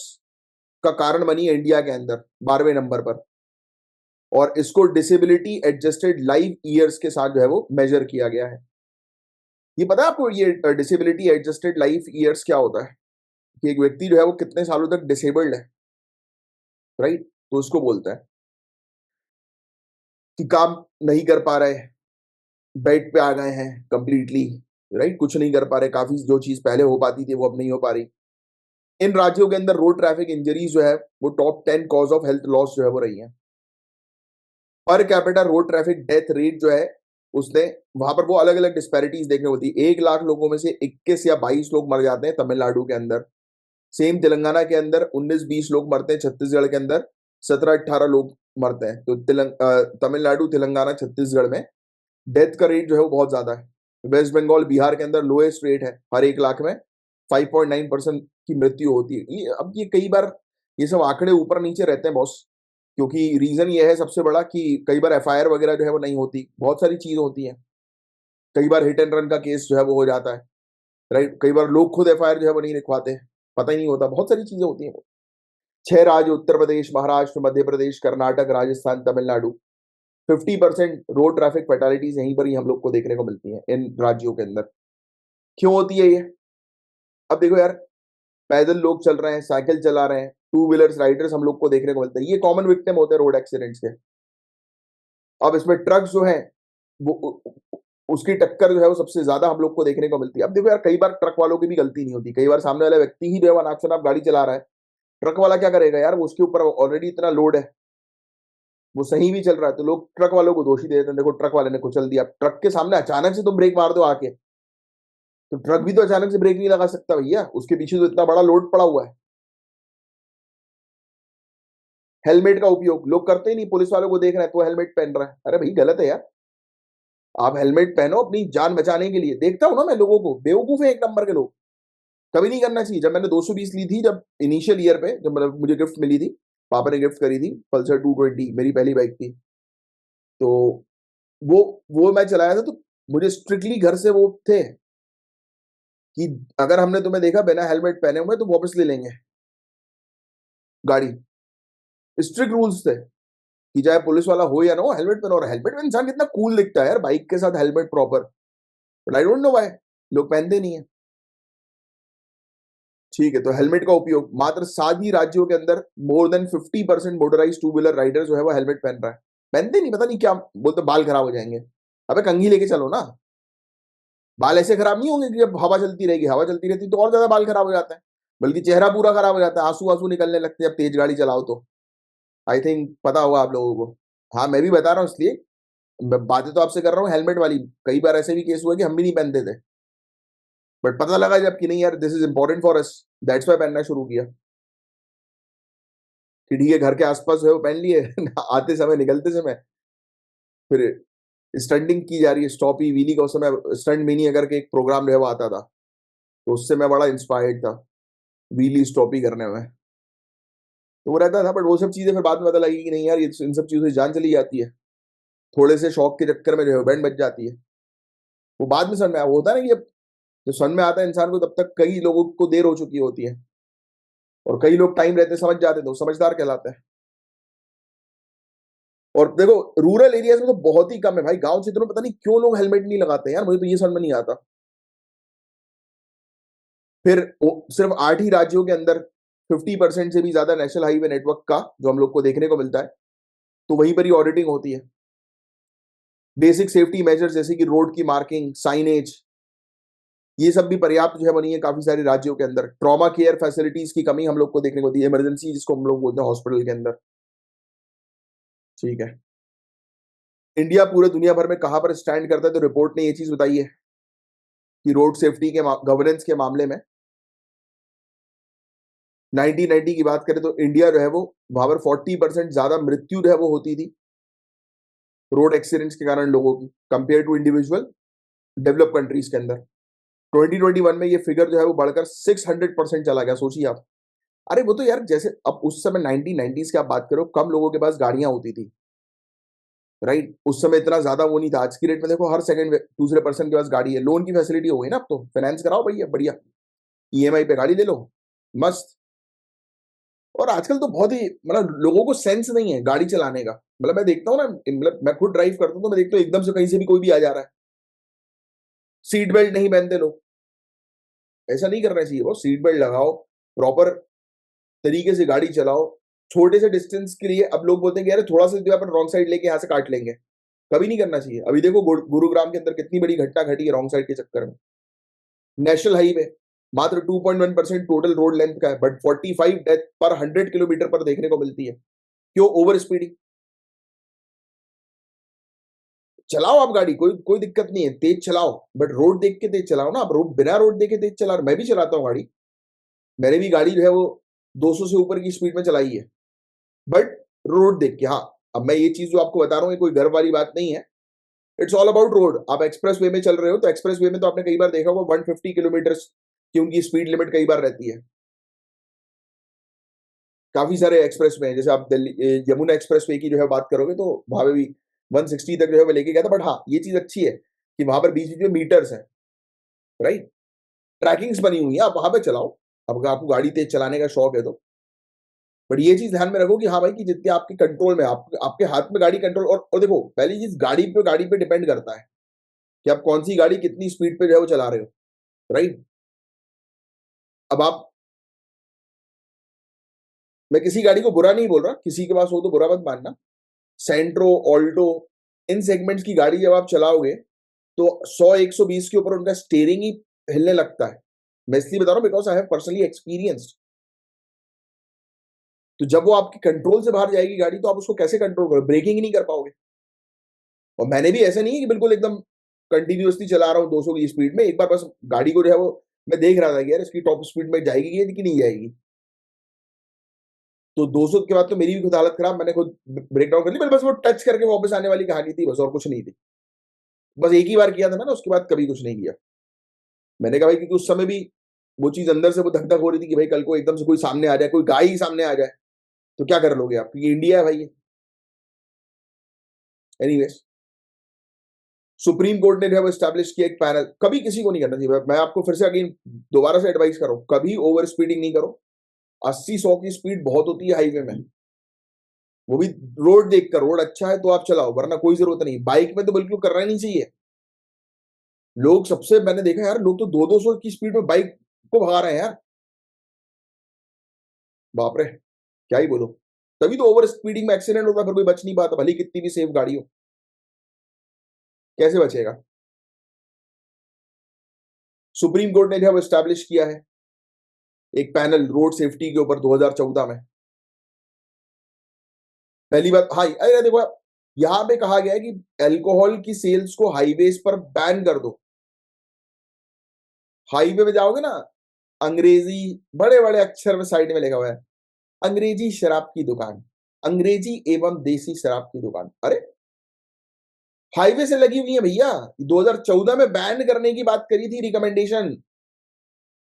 का कारण बनी है इंडिया के अंदर 12वें नंबर पर। और इसको डिसेबिलिटी एडजस्टेड लाइफ ईयर्स के साथ जो है वो मेजर किया गया है। ये पता है आपको, ये डिसेबिलिटी एडजस्टेड लाइफ ईयर्स क्या होता है? कि एक व्यक्ति जो है वो कितने सालों तक डिसेबल्ड है, राइट? तो उसको बोलते हैं कि काम नहीं कर पा रहे, बेड पे आ गए हैं कंप्लीटली, राइट? कुछ नहीं कर पा रहे, काफी जो चीज पहले हो पाती थी वो अब नहीं हो पा रही। इन राज्यों के अंदर रोड ट्रैफिक इंजरीज जो है वो top 10 cause of health loss जो है वो रही है। Per capita road traffic death rate जो है उसने, वहां पर वो अलग अलग डिस्पैरिटीज देखने होती है। 1 लाख लोगों में से 21 या 22 लोग मर जाते हैं तमिलनाडु के अंदर। सेम तेलंगाना के अंदर 19-20 लोग मरते हैं। छत्तीसगढ़ के अंदर 17-18 लोग मरते हैं। तो तमिलनाडु, तेलंगाना, छत्तीसगढ़ में डेथ का रेट जो है वो बहुत ज्यादा है। वेस्ट बंगाल, बिहार के अंदर लोएस्ट रेट है, हर 1 लाख में 5.9% की मृत्यु होती है। अब ये कई बार ये सब आंकड़े ऊपर नीचे रहते हैं बॉस, क्योंकि रीजन ये है सबसे बड़ा कि कई बार एफआईआर वगैरह जो है वो नहीं होती, बहुत सारी चीज होती हैं। कई बार हिट एंड रन का केस जो है वो हो जाता है, राइट? कई बार लोग खुद एफआईआर जो है वो नहीं लिखवाते हैं, पता ही नहीं होता, बहुत सारी चीजें होती हैं। 6 राज्य, उत्तर प्रदेश, महाराष्ट्र, मध्य प्रदेश, कर्नाटक, राजस्थान, तमिलनाडु, 50% रोड ट्रैफिक फैटालिटीज यहीं पर ही हम लोग को देखने को मिलती हैं इन राज्यों के अंदर। क्यों होती है ये? अब देखो यार, पैदल लोग चल रहे हैं, साइकिल चला रहे हैं, टू व्हीलर्स राइडर्स हम लोग को देखने को मिलते हैं, ये कॉमन विक्टिम होते हैं रोड एक्सीडेंट्स के। अब इसमें ट्रक जो है वो उसकी टक्कर जो है वो सबसे ज्यादा हम लोग को देखने को मिलती है। अब देखो यार, कई बार ट्रक वालों की भी गलती नहीं होती, कई बार सामने वाला व्यक्ति ही जो है अनाप शनाप गाड़ी चला रहा है। ट्रक वाला क्या करेगा यार, वो उसके ऊपर ऑलरेडी इतना लोड है, वो सही भी चल रहा है, तो लोग ट्रक वालों को दोषी दे देते हैं, देखो ट्रक वाले ने कुचल दिया। ट्रक के सामने अचानक से तुम ब्रेक मार दो आके, तो ट्रक भी तो अचानक से ब्रेक नहीं लगा सकता भैया, उसके पीछे तो इतना बड़ा लोड पड़ा हुआ है। हेलमेट का उपयोग लोग करते ही नहीं, पुलिस वालों को देख रहे हैं तो हेलमेट पहन रहा है, अरे भाई गलत है यार। आप हेलमेट पहनो अपनी जान बचाने के लिए। देखता हूं ना मैं लोगों को, बेवकूफ है एक नंबर के लोग। कभी नहीं करना चाहिए। जब मैंने 220 ली थी, जब इनिशियल ईयर पे, जब मतलब मुझे गिफ्ट मिली थी, पापा ने गिफ्ट करी थी पल्सर 220, मेरी पहली बाइक थी, तो वो मैं चलाया था, तो मुझे स्ट्रिक्टली घर से वो थे कि अगर हमने तुम्हें देखा बिना हेलमेट पहने हुए तो वापस ले लेंगे गाड़ी। स्ट्रिक्ट रूल्स थे कि चाहे पुलिस वाला हो या ना हो, हेलमेट पहनो। और हेलमेट में इंसान कितना कूल दिखता है यार, बाइक के साथ helmet proper. But I don't know why लोग पहनते नहीं है। ठीक है, तो हेलमेट का उपयोग मात्र 7 ही राज्यों के अंदर more than 50% motorise two wheeler rider जो है वो हेलमेट पहन रहा है। पहनते नहीं, पता नहीं क्या बोलते, बाल खराब हो जाएंगे। अबे कंघी लेके चलो ना, बाल ऐसे खराब नहीं होंगे कि जब हवा चलती रहेगी, हवा चलती रहती तो और ज्यादा बाल खराब हो जाते हैं, बल्कि चेहरा पूरा खराब हो जाता है, आंसू आंसू निकलने लगते हैं जब तेज गाड़ी चलाओ तो। आई थिंक पता होगा आप लोगों को। हाँ, मैं भी बता रहा हूँ इसलिए, बातें तो आपसे कर रहा हूँ हेलमेट वाली। कई बार ऐसे भी केस हुआ कि हम भी नहीं पहनते थे, बट पता लगा जब कि नहीं यार, this is important for us, that's why पहनना शुरू किया कि ठीक है घर के आसपास है वो पहन लिए आते समय निकलते समय। फिर स्टंटिंग की जा रही है, स्टॉपी व्हीली का उस समय स्टंट मिनी अगर के एक प्रोग्राम जो है वो आता था, तो उससे मैं बड़ा इंस्पायर्ड था व्हीली स्टॉपी करने में। तो वो रहता था, बट वो सब चीजें फिर बाद में पता लगी कि नहीं यार, ये इन सब चीजों से जान चली जाती है, थोड़े से शौक के चक्कर में जो है बैंड बच जाती है। वो बाद में समझ में आया, वो होता है ना कि जब जो समझ में आता है इंसान को, तब तक कई लोगों को देर हो चुकी होती है, और कई लोग टाइम रहते समझ जाते, तो समझदार कहलाते हैं। और देखो, रूरल एरियाज में तो बहुत ही कम है भाई, गांव क्षेत्रों में पता नहीं क्यों लोग हेलमेट नहीं लगाते यार, मुझे तो ये समझ में नहीं आता। फिर सिर्फ 8 ही राज्यों के अंदर 50% से भी ज्यादा नेशनल हाईवे नेटवर्क का जो हम लोग को देखने को मिलता है, तो वहीं पर ही ऑडिटिंग होती है। बेसिक सेफ्टी मेजर्स जैसे कि रोड की मार्किंग, साइनेज, ये सब भी पर्याप्त जो है बनी है काफी सारे राज्यों के अंदर। ट्रॉमा केयर फैसिलिटीज की कमी हम लोग को देखने को होती है, इमरजेंसी जिसको हम लोग बोलते हैं हॉस्पिटल के अंदर। ठीक है, इंडिया पूरे दुनिया भर में कहां पर स्टैंड करता है, तो रिपोर्ट ने ये चीज बताई है कि रोड सेफ्टी के गवर्नेंस के मामले में 1990 की बात करें तो इंडिया जो है वो वहां पर 40% ज्यादा मृत्यु जो है वो होती थी रोड एक्सीडेंट्स के कारण लोगों की, compare to individual develop countries के अंदर 2021 में ये फिगर जो है वो बढ़कर 600% चला गया। सोचिए आप। अरे वो तो यार जैसे अब उस समय 1990s की आप बात करो, कम लोगों के पास गाड़ियां होती थी, राइट? उस समय इतना ज्यादा वो नहीं था। आज की डेट में देखो हर सेकंड दूसरे पर्सन के पास गाड़ी है, लोन की फैसिलिटी हो गई ना, अब तो फाइनेंस कराओ भैया, बढ़िया ईएमआई पे गाड़ी ले लो, मस्त। और आजकल तो बहुत ही मतलब लोगों को सेंस नहीं है गाड़ी चलाने का। मतलब मैं देखता हूँ ना, मतलब मैं खुद ड्राइव करता हूँ तो मैं देखता हूँ एकदम से कहीं से भी कोई भी आ जा रहा है, सीट बेल्ट नहीं पहनते लोग। ऐसा नहीं करना चाहिए, वो सीट बेल्ट लगाओ, प्रॉपर तरीके से गाड़ी चलाओ। छोटे से डिस्टेंस के लिए अब लोग बोलते हैं कि यार थोड़ा सा अपन रॉन्ग साइड लेके यहाँ से काट लेंगे, कभी नहीं करना चाहिए। अभी देखो गुरुग्राम के अंदर कितनी बड़ी घटना घटी है रॉन्ग साइड के चक्कर में। नेशनल हाईवे मात्र 2.1% टोटल रोड लेंथ का है, बट 45 डेथ पर 100 किलोमीटर पर देखने को मिलती है। क्यों? Over speeding. चलाओ आप गाड़ी, कोई कोई दिक्कत नहीं है, तेज चलाओ, बट रोड देख के तेज चलाओ ना। आप रोड बिना रोड देखे तेज चला, मैं भी चलाता हूँ गाड़ी, मैंने भी गाड़ी जो है वो 200 से ऊपर की स्पीड में चलाई है, बट रोड देख के। हाँ, अब मैं ये चीज जो आपको बता रहा हूँ ये कोई गर्व वाली बात नहीं है, इट्स ऑल अबाउट रोड। आप एक्सप्रेस वे में चल रहे हो तो एक्सप्रेस वे में तो आपने कई बार देखा होगा 150 किलोमीटर की उनकी स्पीड लिमिट कई बार रहती है। काफी सारे एक्सप्रेस में, जैसे आप दिल्ली यमुना एक्सप्रेस वे की जो है बात करोगे तो वहां पे भी 160 तक जो है वो लेके गया था। बट हाँ, ये चीज अच्छी है कि वहां पर बीच बीच में मीटर्स हैं, राइट? ट्रैकिंग्स बनी हुई है, आप वहां पे चलाओ, अब अगर आपको गाड़ी तेज चलाने का शौक है तो। बट ये चीज ध्यान में रखो कि हाँ भाई, कि जितने आपके कंट्रोल में, आपके हाथ में गाड़ी कंट्रोल। और देखो पहली चीज, गाड़ी पे डिपेंड करता है कि आप कौन सी गाड़ी कितनी स्पीड पे जो है वो चला रहे हो, राइट? अब आप, मैं किसी गाड़ी को बुरा नहीं बोल रहा, किसी के पास हो तो बुरा मत मानना। सेंट्रो, ऑल्टो, इन सेगमेंट्स की गाड़ी जब आप चलाओगे तो 100 120 के ऊपर उनका स्टीयरिंग ही हिलने लगता है। मैं इसलिए बता रहा हूँ because I have personally experienced. तो जब वो आपके कंट्रोल से बाहर जाएगी गाड़ी तो आप उसको कैसे कंट्रोल करोगे? ब्रेकिंग ही नहीं कर पाओगे। और मैंने भी ऐसा नहीं है कि बिल्कुल एकदम कंटिन्यूअसली चला रहा हूँ 200 की स्पीड में, एक बार बस गाड़ी को जो है वो मैं देख रहा था कि यार इसकी टॉप स्पीड में जाएगी कि नहीं जाएगी। तो 200 के बाद तो मेरी भी खुद हालत खराब, मैंने खुद ब्रेक डाउन कर ली। बस वो टच करके वापस आने वाली कहानी थी बस, और कुछ नहीं थी। बस एक ही बार किया था मैंने, उसके बाद कभी कुछ नहीं किया। मैंने कहा भाई, क्योंकि उस समय भी वो चीज अंदर से वो धक धक हो रही थी कि भाई कल को एकदम से कोई सामने आ जाए, कोई गाय ही सामने आ जाए तो क्या कर लोगे आप, क्योंकि इंडिया है भाई। एनीवेज, सुप्रीम कोर्ट ने जो है स्टैब्लिश किया एक पैनल। कभी किसी को नहीं करना चाहिए, मैं आपको फिर से अगेन दोबारा से एडवाइस कर रहा हूं, कभी ओवर स्पीडिंग नहीं करो। 80 100 की स्पीड बहुत होती है हाईवे में, वो भी रोड देखकर। रोड अच्छा है तो आप चलाओ, वरना कोई जरूरत नहीं। बाइक में तो बिल्कुल करना ही नहीं चाहिए। लोग, सबसे मैंने देखा यार, लोग तो 200 की स्पीड में बाइक को भगा रहे हैं यार, बाप रे, क्या ही बोलो। तभी तो ओवर स्पीडिंग में एक्सीडेंट होता है, फिर कोई बच नहीं पाता, भले कितनी भी सेफ गाड़ी हो। कैसे बचेगा? सुप्रीम कोर्ट ने जो स्टैब्लिश किया है एक पैनल रोड सेफ्टी के ऊपर 2014 में। पहली बात, हाँ, अरे देखो, यहां पे कहा गया है कि अल्कोहल की सेल्स को हाईवेज पर बैन कर दो। हाईवे पे जाओगे ना, अंग्रेजी बड़े बड़े अक्षर में साइड में लिखा हुआ है, अंग्रेजी शराब की दुकान, अंग्रेजी एवं देसी शराब की दुकान। अरे हाईवे से लगी हुई है भैया। 2014 में बैन करने की बात करी थी, रिकमेंडेशन,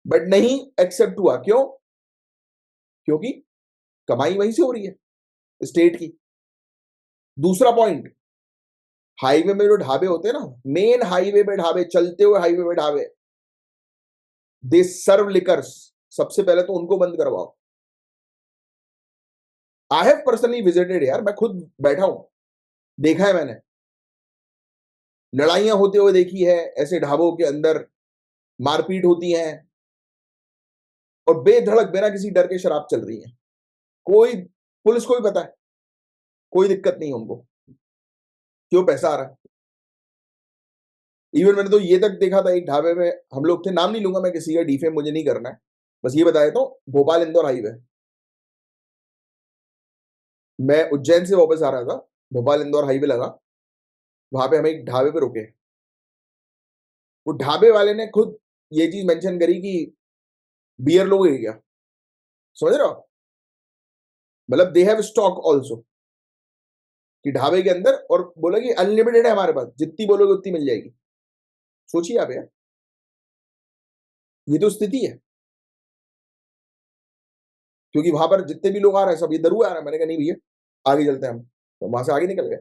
बट नहीं एक्सेप्ट हुआ। क्यों? क्योंकि कमाई वहीं से हो रही है, स्टेट की। दूसरा पॉइंट, हाईवे में जो ढाबे होते हैं ना, मेन हाईवे पे ढाबे, चलते हुए हाईवे पे ढाबे, दे सर्व लिकर्स, सबसे पहले तो उनको बंद करवाओ। आई हैव पर्सनली विजिटेड यार, मैं खुद बैठा हूं, देखा है मैंने, लड़ाइयां होते हुए देखी है ऐसे ढाबों के अंदर, मारपीट होती है, और बेधड़क बिना किसी डर के शराब चल रही है। कोई, पुलिस को भी पता है, कोई दिक्कत नहीं है उनको। क्यों? पैसा आ रहा है। इवन मैंने तो ये तक देखा था, एक ढाबे में हम लोग थे, नाम नहीं लूंगा मैं किसी का, डिफेम मुझे नहीं करना है, बस ये बताया तो, भोपाल इंदौर हाईवे, मैं उज्जैन से वापस आ रहा था, भोपाल इंदौर हाईवे लगा, वहां पे हमें एक ढाबे पे रुके। वो ढाबे वाले ने खुद ये चीज मेंशन करी कि बियर लोगे क्या? समझ रहे हो? मतलब दे हैव स्टॉक ऑल्सो, कि ढाबे के अंदर, और बोला कि अनलिमिटेड है हमारे पास, जितनी बोलोगे उतनी मिल जाएगी। सोचिए आप यार, ये तो स्थिति है। क्योंकि वहां पर जितने भी लोग आ रहे हैं सब ये दरुआ आ रहे हैं। मैंने कहा नहीं भैया, आगे चलते हैं हम, तो वहां से आगे निकल गए।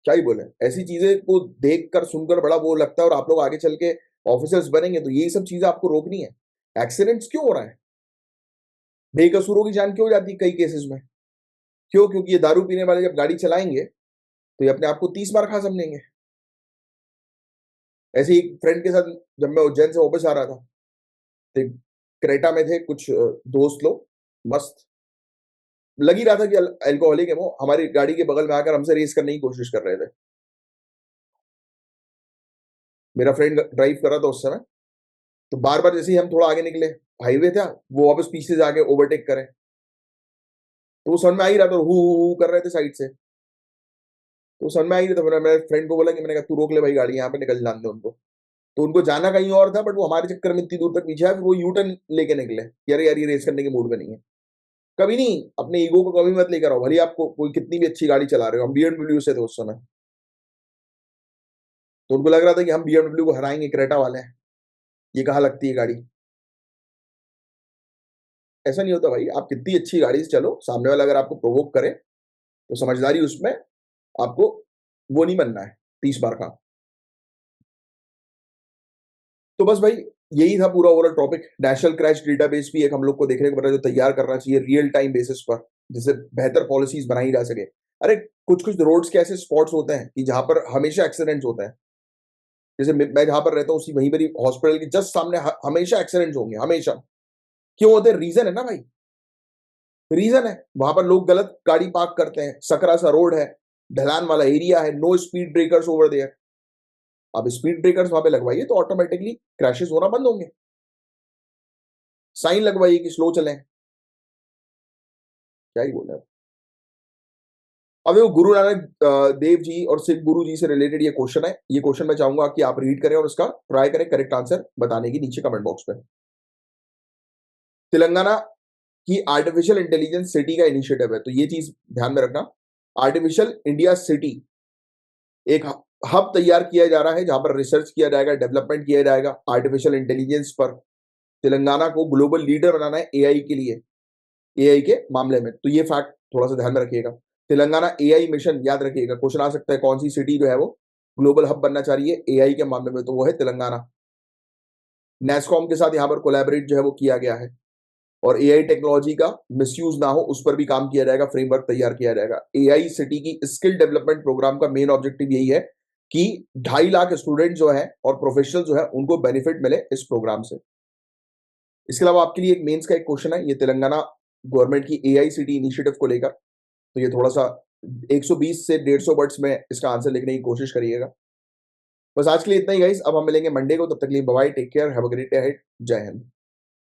क्या ही बोले, ऐसी चीजें को देखकर सुनकर बड़ा वो लगता है। और आप लोग आगे चल के ऑफिसर्स बनेंगे तो यही सब चीजें आपको रोकनी है। एक्सीडेंट्स क्यों हो रहा है? बेकसूरों की जान क्यों जाती है कई केसेस में? क्यों? क्योंकि ये दारू पीने वाले जब गाड़ी चलाएंगे तो ये अपने आप को 30 बार खा समझेंगे। ऐसे ही फ्रेंड के साथ जब मैं उज्जैन से वापस आ रहा था, तो क्रेटा में थे कुछ दोस्त लोग, मस्त लग ही रहा था कि अल्कोहलिक है। वो हमारी गाड़ी के बगल में आकर हमसे रेस करने की कोशिश कर रहे थे। मेरा फ्रेंड ड्राइव कर रहा था उस समय, तो बार बार जैसे ही हम थोड़ा आगे निकले, हाईवे था, वो वापस पीछे से आके ओवरटेक करें, तो वो समझ में आ ही रहा था, हु कर रहे थे साइड से, तो समझ में आ ही रहा था। मैंने मेरे फ्रेंड को बोला कि, मैंने कहा तू रोक ले भाई गाड़ी, यहाँ पे निकल जाने दे उनको। तो उनको जाना कहीं और था, बट वो हमारे चक्कर में इतनी दूर तक पीछे आया, फिर वो यू टर्न लेके निकले कि अरे यार ये रेस करने के मूड में नहीं है। कभी नहीं, अपने ईगो को कभी मत लेकर आओ, भले आपको कोई कितनी भी अच्छी गाड़ी चला रहे हो। हम बीएमडब्ल्यू से थे उस समय, तो उनको लग रहा था कि हम बीएमडब्ल्यू को हराएंगे, क्रेटा वाले हैं, ये कहाँ लगती है गाड़ी। ऐसा नहीं होता भाई, आप कितनी अच्छी गाड़ी से चलो, सामने वाला अगर आपको प्रोवोक करे तो समझदारी उसमें आपको वो नहीं बनना है 30 बार का। तो बस भाई, यही था पूरा overall topic. National crash database भी एक हम लोग को देखने को मिला, जो तैयार करना चाहिए रियल टाइम बेसिस पर, जिससे बेहतर पॉलिसीज बनाई जा सके। अरे कुछ कुछ रोड्स के ऐसे स्पॉट्स होते हैं कि जहां पर हमेशा एक्सीडेंट्स होते हैं। जैसे मैं जहां पर रहता हूँ उसी वहीं पर हॉस्पिटल के जस्ट सामने हमेशा एक्सीडेंट्स होंगे, हमेशा। क्यों होते हैं? रीजन है ना भाई, रीजन है। वहां पर लोग गलत गाड़ी पार्क करते हैं, सकरा सा रोड है, ढलान वाला एरिया है, no speed breakers over there. अब स्पीड ब्रेकर्स वहां पे लगवाइए तो ऑटोमेटिकली क्रैशेस होना बंद होंगे। साइन लगवाइए कि स्लो चलें। क्या ही बोले। अब देखो, गुरु नानक देव जी और सिख गुरु जी से रिलेटेड ये क्वेश्चन है। ये क्वेश्चन मैं चाहूंगा कि आप रीड करें और उसका ट्राई करें करेक्ट आंसर बताने की नीचे कमेंट बॉक्स में। तेलंगाना की आर्टिफिशियल इंटेलिजेंस सिटी का इनिशिएटिव है, तो ये चीज ध्यान में रखना। आर्टिफिशियल इंडिया सिटी एक हब तैयार किया जा रहा है, जहां पर रिसर्च किया जाएगा, डेवलपमेंट किया जाएगा आर्टिफिशियल इंटेलिजेंस पर। तेलंगाना को ग्लोबल लीडर बनाना है एआई के लिए, एआई के मामले में। तो ये फैक्ट थोड़ा सा ध्यान में रखिएगा। तेलंगाना एआई मिशन, याद रखिएगा, क्वेश्चन आ सकता है कौन सी सिटी जो है वो ग्लोबल हब बनना चाह रही है एआई के मामले में, तो वो है तेलंगाना। नेस्कॉम के साथ यहाँ पर कोलैबोरेट जो है वो किया गया है, और एआई टेक्नोलॉजी का मिसयूज ना हो उस पर भी काम किया जाएगा, फ्रेमवर्क तैयार किया जाएगा। एआई सिटी की स्किल डेवलपमेंट प्रोग्राम का मेन ऑब्जेक्टिव यही है कि 2.5 लाख स्टूडेंट जो है और प्रोफेशनल जो है उनको बेनिफिट मिले इस प्रोग्राम से। इसके अलावा आपके लिए एक मेंस का एक क्वेश्चन है, ये तेलंगाना गवर्नमेंट की एआई सिटी इनिशिएटिव को लेकर। तो ये थोड़ा सा 120 से 150 वर्ड्स में इसका आंसर लिखने की कोशिश करिएगा। बस आज के लिए इतना ही गाइस, अब हम मिलेंगे मंडे को, तब तक के लिए bye, take care, have a great day ahead, जय हिंद।